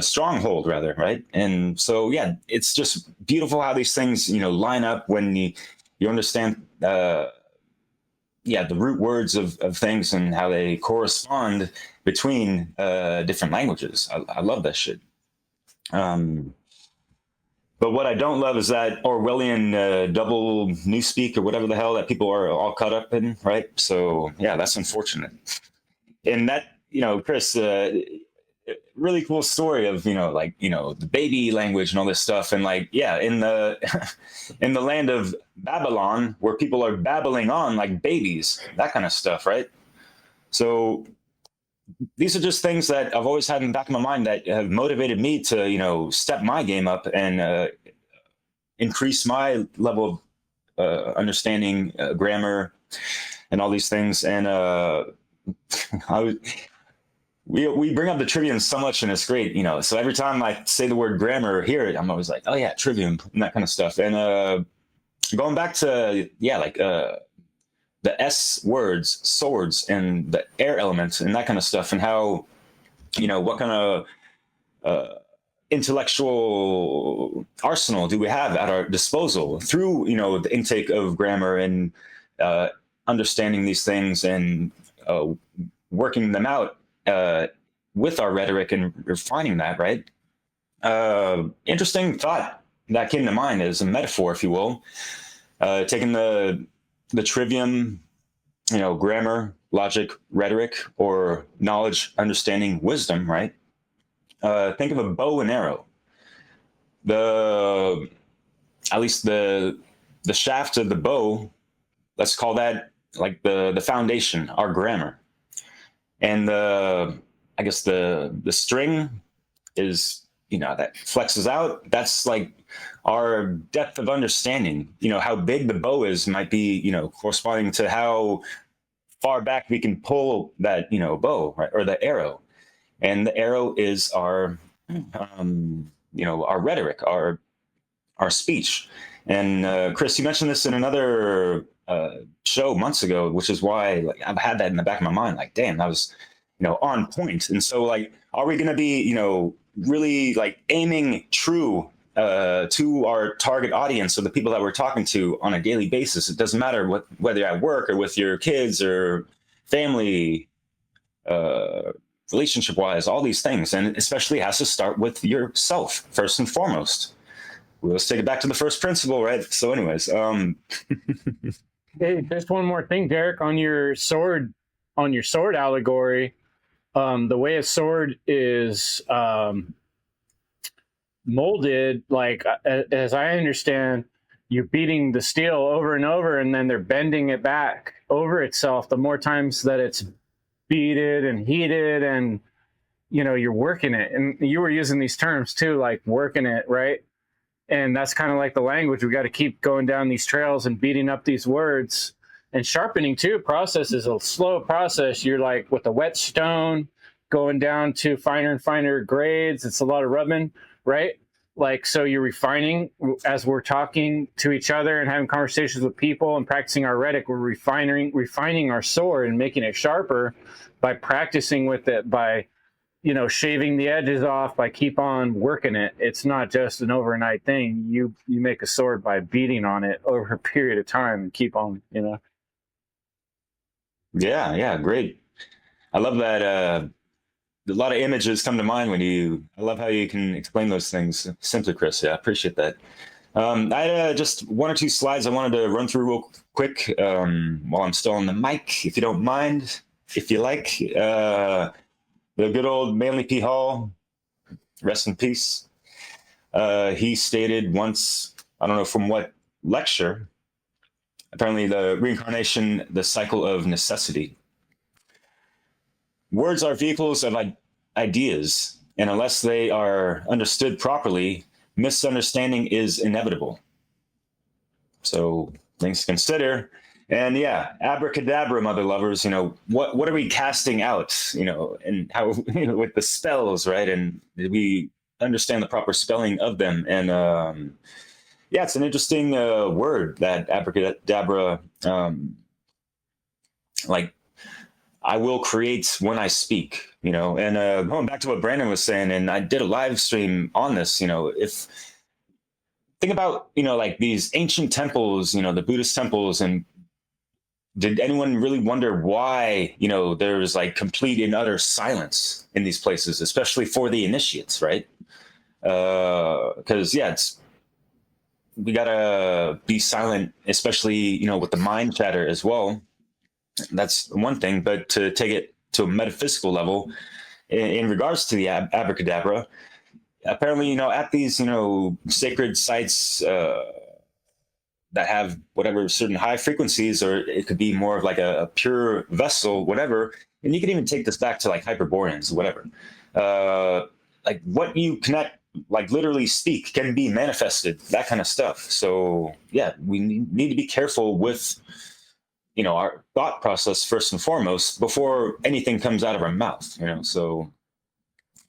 Stronghold, rather, right? And so, yeah, it's just beautiful how these things, line up when you understand, the root words of things and how they correspond between different languages. I love that shit. But what I don't love is that Orwellian double newspeak or whatever the hell that people are all caught up in, right? So, yeah, that's unfortunate. And that, Chris, really cool story of, like, the baby language and all this stuff. And like, yeah, in the in the land of Babylon, where people are babbling on like babies, that kind of stuff, right? So these are just things that I've always had in the back of my mind that have motivated me to, step my game up and increase my level of understanding grammar and all these things. And we bring up the trivium so much, and it's great, So every time I say the word grammar or hear it, I'm always like, oh yeah, trivium and that kind of stuff. And going back to the S words, swords, and the air elements and that kind of stuff, and how, what kind of intellectual arsenal do we have at our disposal through, the intake of grammar and understanding these things and working them out with our rhetoric and refining that, right? Interesting thought that came to mind as a metaphor, if you will, taking the trivium, grammar, logic, rhetoric, or knowledge, understanding, wisdom, right? Think of a bow and arrow. At least the shaft of the bow, let's call that like the foundation, our grammar. And I guess the string is, that flexes out. That's like our depth of understanding. How big the bow is might be, corresponding to how far back we can pull that, bow, right? Or the arrow. And the arrow is our, our rhetoric, our speech. And Chris, you mentioned this in another show months ago, which is why I've had that in the back of my mind. Like, damn, that was, on point. And so, like, are we going to be, really like aiming true to our target audience, or the people that we're talking to on a daily basis? It doesn't matter whether at work or with your kids or family, relationship wise, all these things. And especially has to start with yourself first and foremost. Let's take it back to the first principle, right? So anyways, Hey, just one more thing, Derek, on your sword allegory. The way a sword is molded, like as I understand, you're beating the steel over and over, and then they're bending it back over itself. The more times that it's beaten and heated, and you're working it. And you were using these terms too, like working it, right? And that's kind of like the language. We got to keep going down these trails and beating up these words. And sharpening too, process is a slow process. You're like with a whetstone going down to finer and finer grades. It's a lot of rubbing, right? Like, so you're refining as we're talking to each other and having conversations with people and practicing our rhetoric. We're refining our sword and making it sharper by practicing with it, by shaving the edges off, by keep on working it. It's not just an overnight thing. You make a sword by beating on it over a period of time and keep on, Yeah, great. I love that. A lot of images come to mind I love how you can explain those things simply, Chris. Yeah, I appreciate that. I had just one or two slides I wanted to run through real quick while I'm still on the mic, if you don't mind, if you like. The good old Manly P. Hall, rest in peace. He stated once, I don't know from what lecture, apparently the reincarnation, the cycle of necessity. Words are vehicles of ideas, and unless they are understood properly, misunderstanding is inevitable. So things to consider. And yeah, abracadabra, mother lovers, what are we casting out, and how, with the spells, right? And did we understand the proper spelling of them? And yeah, it's an interesting word, that abracadabra, like, I will create when I speak, and going back to what Brandon was saying, and I did a live stream on this, if think about, like these ancient temples, the Buddhist temples, and did anyone really wonder why, there's like complete and utter silence in these places, especially for the initiates, right? Because we gotta be silent, especially, with the mind chatter as well. That's one thing, but to take it to a metaphysical level, in regards to the abracadabra, apparently, you know, at these, you know, sacred sites that have whatever certain high frequencies, or it could be more of like a pure vessel, whatever. And you can even take this back to like Hyperboreans, whatever. Like what you connect, like literally speak, can be manifested, that kind of stuff. So yeah, we need to be careful with, you know, our thought process first and foremost before anything comes out of our mouth, you know. So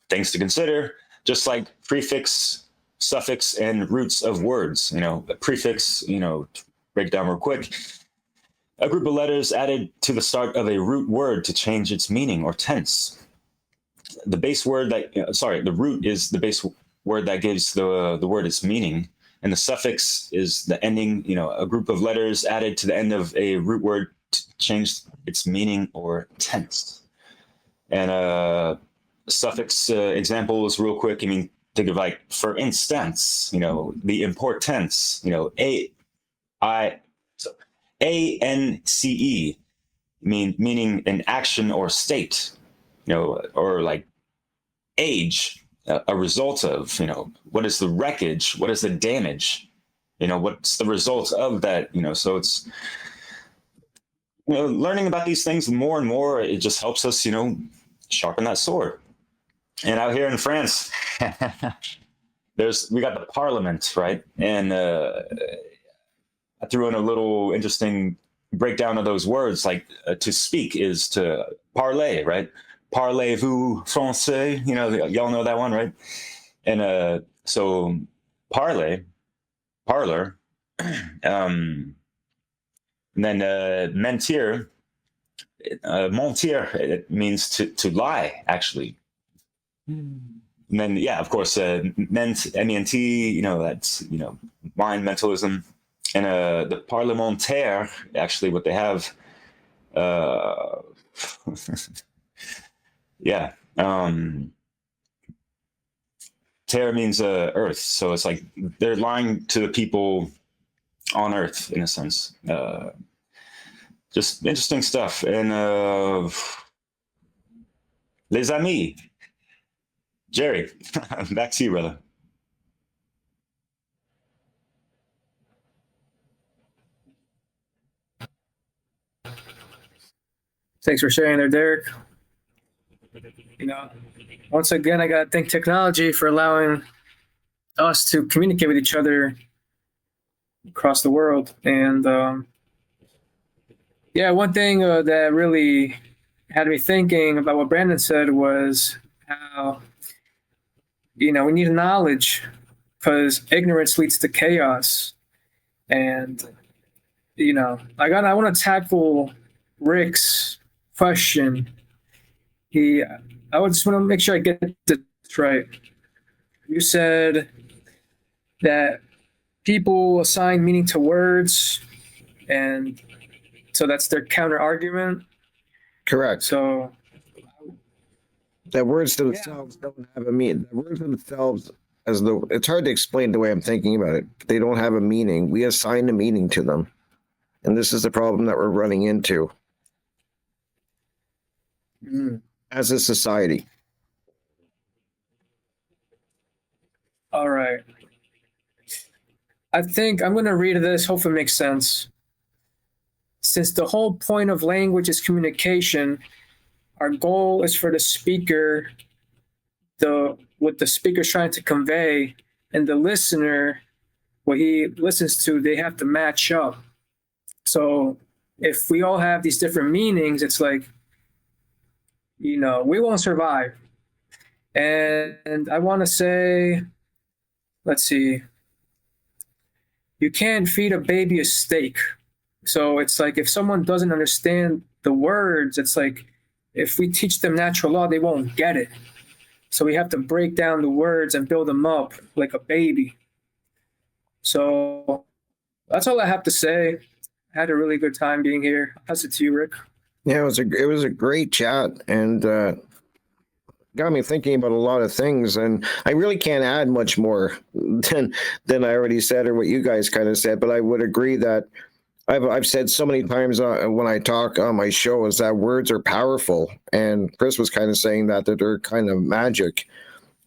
things to consider, just like prefix, suffix, and roots of words. You know, a prefix, you know, break down real quick. A group of letters added to the start of a root word to change its meaning or tense. The base word that, the root is the base word that gives the word its meaning. And the suffix is the ending, you know, a group of letters added to the end of a root word to change its meaning or tense. And suffix examples real quick. I mean, think of like, for instance, you know, the importance, you know, A-N-C-E, meaning an action or state, you know, or like age, a result of, you know, what is the wreckage? What is the damage? You know, what's the result of that? You know, so it's, you know, learning about these things more and more, it just helps us, you know, sharpen that sword. And out here in France, we got the Parliament, right? And I threw in a little interesting breakdown of those words, like to speak is to parler, right? Parlez-vous français? You know, y'all know that one, right? And so parler, and then mentir, mentir, it means to lie, actually. And then, yeah, of course, M-E-N-T, you know, that's, you know, mind, mentalism. And the parlementaire, actually, what they have, yeah, terre means earth. So it's like they're lying to the people on earth, in a sense. Just interesting stuff. And les amis. Jerry, back to you, brother. Thanks for sharing there, Derek. You know, once again, I got to thank technology for allowing us to communicate with each other across the world. And yeah, one thing that really had me thinking about what Brandon said was how, you know, we need knowledge because ignorance leads to chaos. And, you know, I want to tackle Rick's question. I would just want to make sure I get this right. You said that people assign meaning to words, and so that's their counter argument. Correct. So that words themselves don't have a meaning. The words themselves, it's hard to explain the way I'm thinking about it. They don't have a meaning. We assign a meaning to them, and this is the problem that we're running into as a society. All right. I think I'm going to read this. Hopefully it makes sense. Since the whole point of language is communication, our goal is for the speaker, what the speaker's trying to convey, and the listener, what he listens to, they have to match up. So if we all have these different meanings, it's like, you know, we won't survive. And I want to say, let's see, you can't feed a baby a steak. So it's like if someone doesn't understand the words, it's like if we teach them natural law, they won't get it. So we have to break down the words and build them up like a baby. So that's all I have to say. I had a really good time being here. I'll pass it to you, Rick. Yeah, it was a great chat, and got me thinking about a lot of things. And I really can't add much more than I already said or what you guys kind of said. But I would agree that I've said so many times when I talk on my show is that words are powerful, and Chris was kind of saying that they're kind of magic,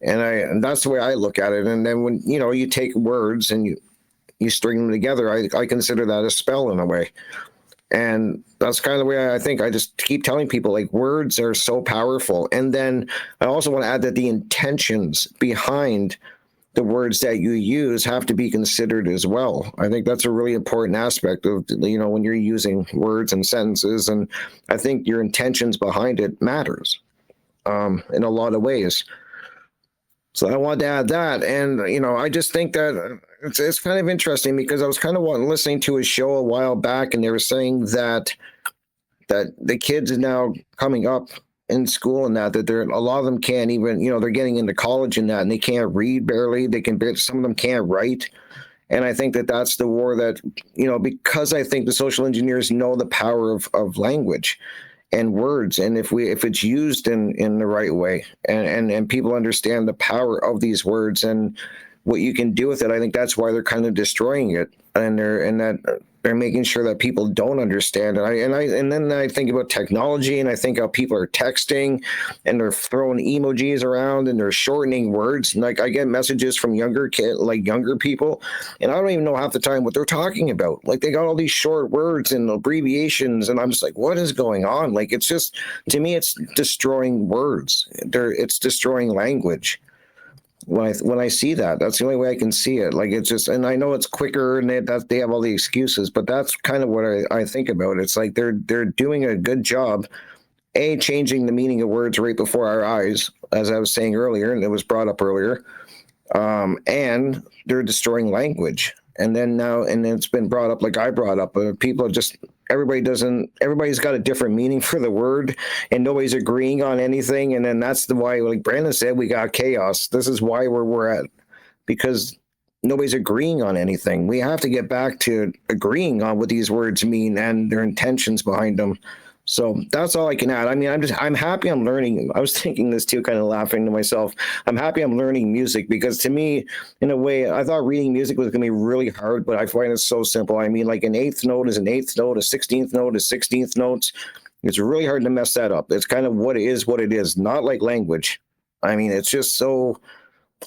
and that's the way I look at it. And then when you take words and you string them together, I consider that a spell in a way. And that's kind of the way I think. I just keep telling people, like, words are so powerful. And then I also want to add that the intentions behind the words that you use have to be considered as well. I think that's a really important aspect of, when you're using words and sentences. And I think your intentions behind it matters in a lot of ways. So I wanted to add that. And, I just think that it's kind of interesting because I was kind of listening to a show a while back, and they were saying that the kids are now coming up in school and that they're, a lot of them can't even, they're getting into college and that, and they can't read barely. Some of them can't write. And I think that that's the war that, because I think the social engineers know the power of language and words. And if it's used in the right way and people understand the power of these words and what you can do with it, I think that's why they're kind of destroying it. And they're making sure that people don't understand it. And then I think about technology, and I think how people are texting and they're throwing emojis around and they're shortening words. And like I get messages from younger people, and I don't even know half the time what they're talking about. Like they got all these short words and abbreviations, and I'm just like, what is going on? Like it's just, to me, it's destroying words. It's destroying language. When I see that, that's the only way I can see it. Like it's just, and I know it's quicker and they have all the excuses, but that's kind of what I think about. It's like they're doing a good job, changing the meaning of words right before our eyes, as I was saying earlier, and it was brought up earlier, and they're destroying language. And then now, and it's been brought up, like I brought up, people are just, everybody's got a different meaning for the word, and nobody's agreeing on anything. And then that's why, like Brandon said, we got chaos. This is why we're at, because nobody's agreeing on anything. We have to get back to agreeing on what these words mean and their intentions behind them. So that's all I can add. I mean, I'm happy I'm learning. I was thinking this too, kind of laughing to myself. I'm happy I'm learning music because to me, in a way, I thought reading music was going to be really hard, but I find it so simple. I mean, like an eighth note is an eighth note, a 16th note is 16th notes. It's really hard to mess that up. It's kind of what it is, not like language. I mean, it's just so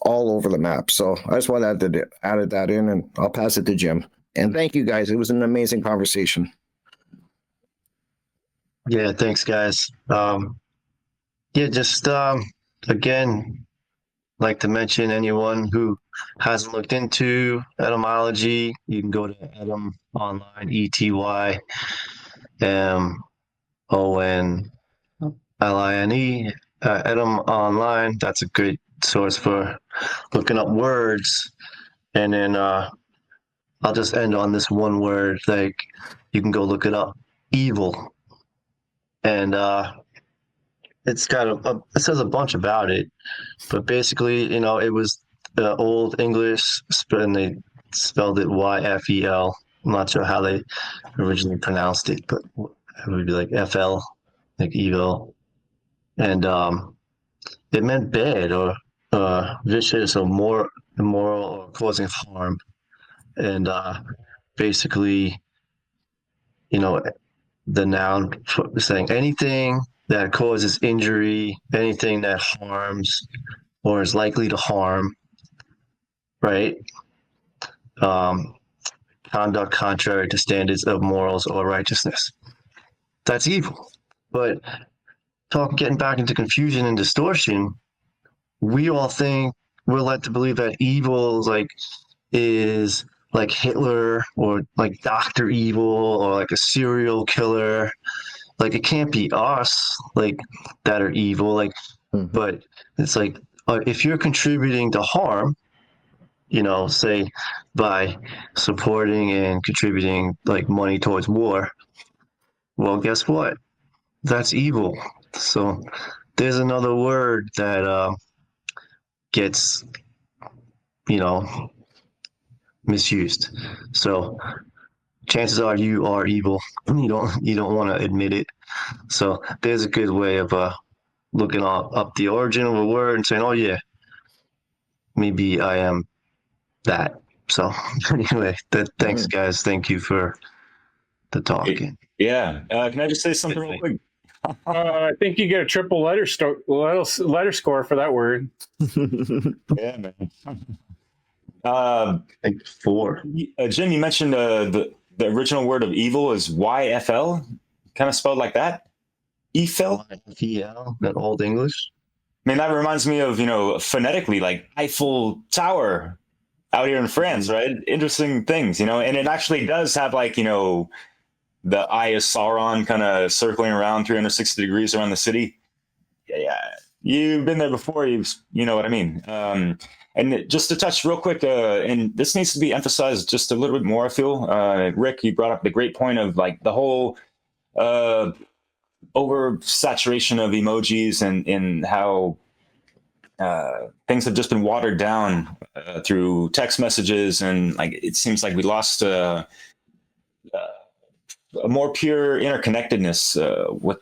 all over the map. So I just wanted to add that in, and I'll pass it to Jim. And thank you guys. It was an amazing conversation. Yeah, thanks, guys. Just again, like to mention anyone who hasn't looked into etymology, you can go to Etym online, ETYMONLINE, Etym online. That's a great source for looking up words. And then I'll just end on this one word. Like you can go look it up, evil. And it's got it says a bunch about it, but basically, it was Old English, and they spelled it YFEL. I'm not sure how they originally pronounced it, but it would be like FL, like evil. And it meant bad or vicious or more immoral or causing harm. And basically, the noun saying anything that causes injury, anything that harms or is likely to harm, right? Conduct contrary to standards of morals or righteousness. That's evil. But getting back into confusion and distortion, we all think we're led to believe that evil is like Hitler or like Dr. Evil or like a serial killer. Like it can't be us like that are evil. Like, but it's like if you're contributing to harm, say by supporting and contributing like money towards war, well, guess what? That's evil. So there's another word that gets, misused. So chances are you are evil. You don't want to admit it. So there's a good way of looking up the origin of a word and saying, oh yeah, maybe I am that. So anyway, thanks guys. Thank you for the talking. Yeah. Can I just say something real quick? I think you get a triple letter score for that word. Yeah, man. Like 4. Jim, you mentioned the original word of evil is YFL, kind of spelled like that. Eiffel. YFEL, that old English. I mean, that reminds me of, phonetically, like Eiffel Tower out here in France, right? Interesting things, and it actually does have like, the Eye of Sauron kind of circling around 360 degrees around the city. Yeah, you've been there before. You know what I mean. And just to touch real quick, and this needs to be emphasized just a little bit more, I feel. Rick, you brought up the great point of like the whole oversaturation of emojis and how things have just been watered down through text messages, and like it seems like we lost a more pure interconnectedness with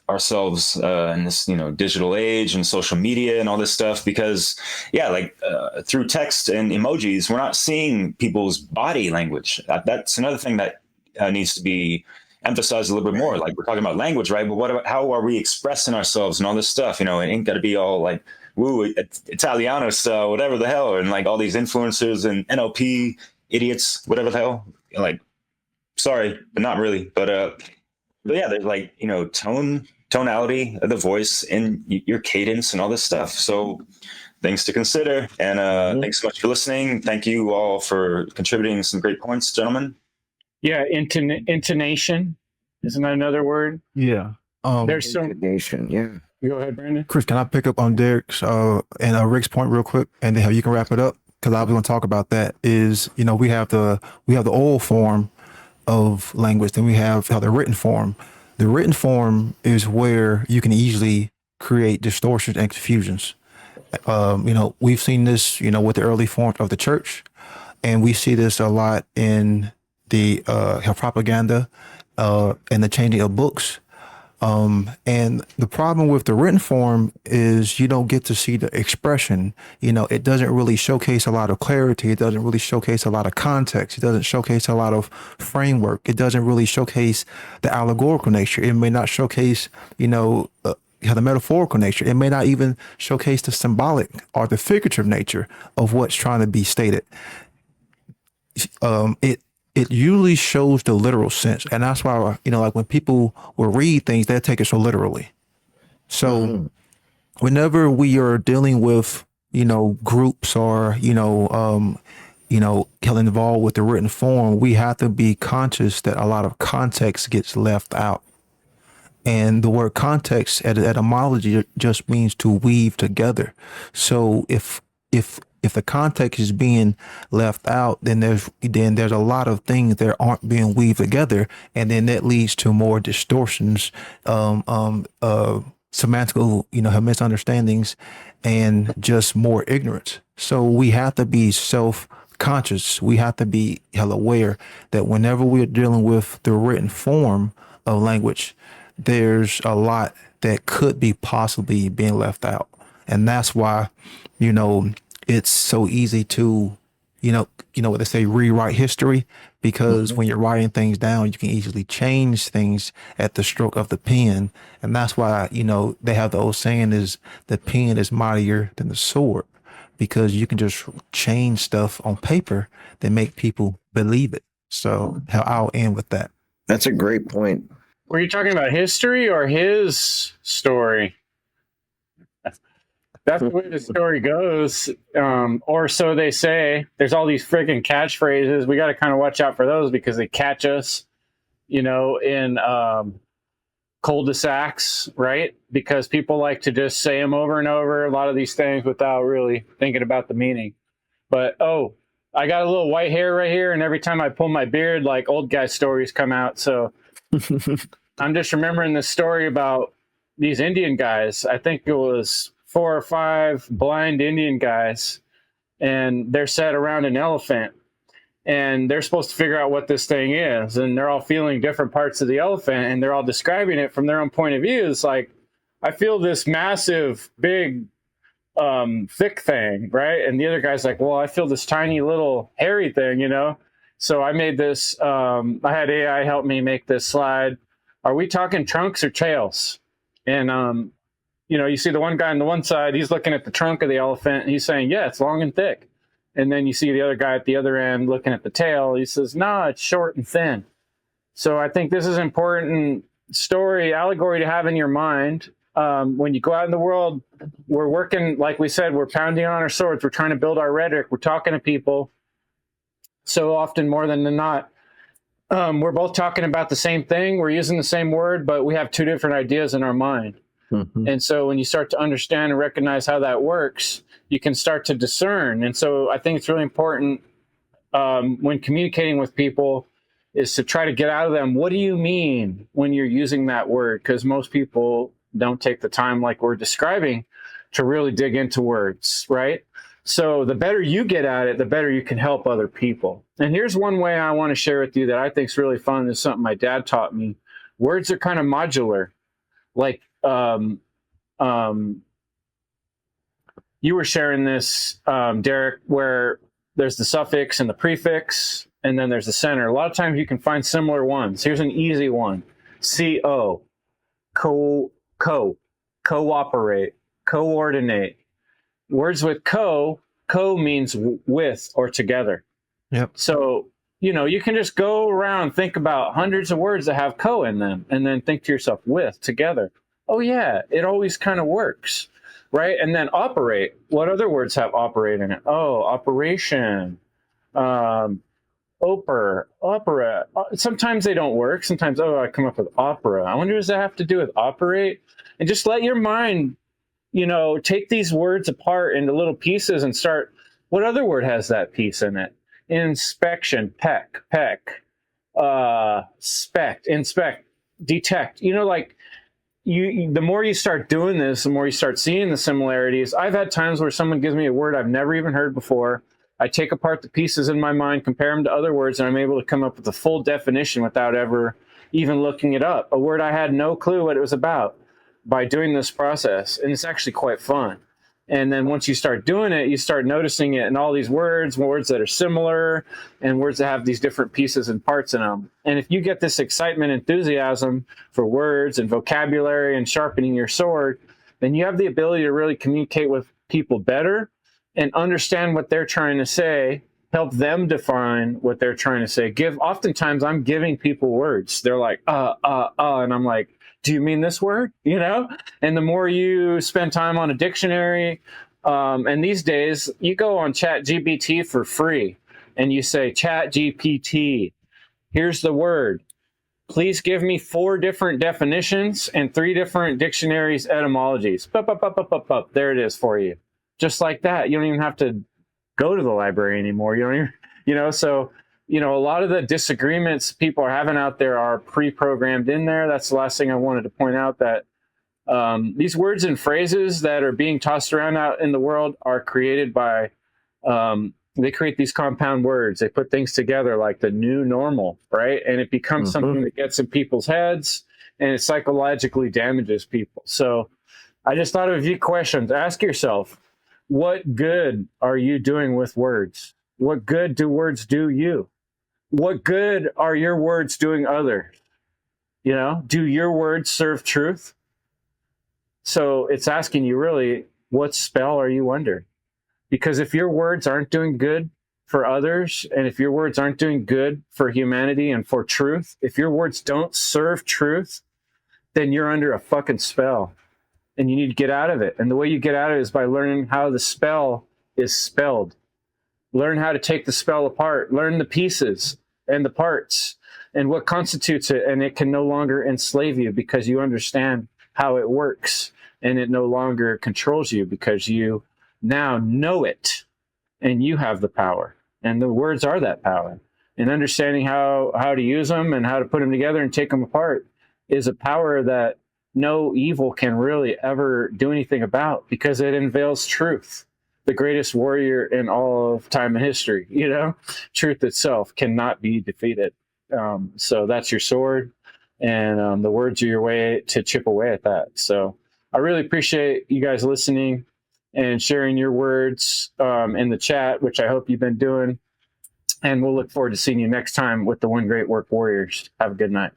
ourselves in this digital age and social media and all this stuff, because through text and emojis we're not seeing people's body language. That's another thing that needs to be emphasized a little bit more. Like, we're talking about language, right? But how are we expressing ourselves and all this stuff? It ain't got to be all like woo Italiano style, whatever the hell, and like all these influencers and NLP idiots, whatever the hell. Like, sorry, but not really. But yeah, there's like tonality of the voice and your cadence and all this stuff. So things to consider. And thanks so much for listening. Thank you all for contributing some great points, gentlemen. Yeah, intonation, isn't that another word? Yeah. There's some Intonation, yeah. Go ahead, Brandon. Chris, can I pick up on Derek's and Rick's point real quick, and then how you can wrap it up? Because I was going to talk about that. Is we have the oral form of language, then we have the written form. The written form is where you can easily create distortions and confusions. We've seen this, with the early forms of the church, and we see this a lot in the propaganda and the changing of books. And the problem with the written form is you don't get to see the expression. It doesn't really showcase a lot of clarity. It doesn't really showcase a lot of context. It doesn't showcase a lot of framework. It doesn't really showcase the allegorical nature. It may not showcase, the metaphorical nature. It may not even showcase the symbolic or the figurative nature of what's trying to be stated. It usually shows the literal sense. And that's why, like when people will read things, they take it so literally. So whenever we are dealing with, groups or, getting involved with the written form, we have to be conscious that a lot of context gets left out. And the word context at etymology just means to weave together. So if the context is being left out, then there's a lot of things that aren't being weaved together, and then that leads to more distortions, semantical, misunderstandings, and just more ignorance. So we have to be self-conscious. We have to be hell aware that whenever we're dealing with the written form of language, there's a lot that could be possibly being left out, and that's why, it's so easy to, what they say, rewrite history, because when you're writing things down, you can easily change things at the stroke of the pen. And that's why, they have the old saying is the pen is mightier than the sword, because you can just change stuff on paper that make people believe it. So I'll end with that. That's a great point. Were you talking about history or his story? That's the way the story goes, or so they say. There's all these friggin' catchphrases. We got to kind of watch out for those because they catch us, in cul-de-sacs, right? Because people like to just say them over and over, a lot of these things, without really thinking about the meaning. But, I got a little white hair right here, and every time I pull my beard, like old guy stories come out. So I'm just remembering this story about these Indian guys. I think it was 4 or 5 blind Indian guys, and they're sat around an elephant, and they're supposed to figure out what this thing is, and they're all feeling different parts of the elephant, and they're all describing it from their own point of view. It's like, I feel this massive, big, thick thing, right? And the other guy's like, well, I feel this tiny little hairy thing, So I made this, I had AI help me make this slide. Are we talking trunks or tails? And, you see the one guy on the one side, he's looking at the trunk of the elephant, and he's saying, yeah, it's long and thick. And then you see the other guy at the other end looking at the tail. He says, no, it's short and thin. So I think this is an important story, allegory to have in your mind. When you go out in the world, we're working, like we said, we're pounding on our swords. We're trying to build our rhetoric. We're talking to people. So often, more than not, we're both talking about the same thing. We're using the same word, but we have two different ideas in our mind. Mm-hmm. And so when you start to understand and recognize how that works, you can start to discern. And so I think it's really important when communicating with people is to try to get out of them, what do you mean when you're using that word? Because most people don't take the time, like we're describing, to really dig into words, right? So the better you get at it, the better you can help other people. And here's one way I want to share with you that I think is really fun. This is something my dad taught me. Words are kind of modular. Like you were sharing this, Derek, where there's the suffix and the prefix, and then there's the center. A lot of times you can find similar ones. Here's an easy one. C-O, cooperate, coordinate. Words with co means with or together. Yep. So, you can just go around, think about hundreds of words that have co in them, and then think to yourself, with, together. Oh yeah, it always kind of works, right? And then operate. What other words have operate in it? Oh, operation, opera. Sometimes they don't work. Sometimes, I come up with opera. I wonder, does that have to do with operate? And just let your mind, take these words apart into little pieces and start, what other word has that piece in it? Inspection, peck, inspect, detect. The more you start doing this, the more you start seeing the similarities. I've had times where someone gives me a word I've never even heard before. I take apart the pieces in my mind, compare them to other words, and I'm able to come up with a full definition without ever even looking it up. A word I had no clue what it was about by doing this process. And it's actually quite fun. And then once you start doing it, you start noticing it in all these words that are similar, and words that have these different pieces and parts in them. And if you get this excitement, enthusiasm for words and vocabulary and sharpening your sword, then you have the ability to really communicate with people better and understand what they're trying to say, help them define what they're trying to say. Oftentimes I'm giving people words. They're like, and I'm like, do you mean this word? And the more you spend time on a dictionary, and these days you go on ChatGPT for free and you say, ChatGPT, here's the word. Please give me 4 different definitions and 3 different dictionaries etymologies. There it is for you. Just like that. You don't even have to go to the library anymore. So a lot of the disagreements people are having out there are pre-programmed in there. That's the last thing I wanted to point out, that these words and phrases that are being tossed around out in the world are created by, they create these compound words. They put things together like the new normal, right? And it becomes something that gets in people's heads, and it psychologically damages people. So I just thought of a few questions. Ask yourself, what good are you doing with words? What good do words do you? What good are your words doing others? Do your words serve truth? So it's asking you really, what spell are you under? Because if your words aren't doing good for others, and if your words aren't doing good for humanity and for truth, if your words don't serve truth, then you're under a fucking spell. And you need to get out of it. And the way you get out of it is by learning how the spell is spelled. Learn how to take the spell apart. Learn the pieces and the parts and what constitutes it. And it can no longer enslave you because you understand how it works. And it no longer controls you because you now know it. And you have the power. And the words are that power. And understanding how to use them and how to put them together and take them apart is a power that no evil can really ever do anything about, because it unveils truth, the greatest warrior in all of time and history. Truth itself cannot be defeated. So that's your sword, and the words are your way to chip away at that. So I really appreciate you guys listening and sharing your words in the chat, which I hope you've been doing. And we'll look forward to seeing you next time with the One Great Work Warriors. Have a good night.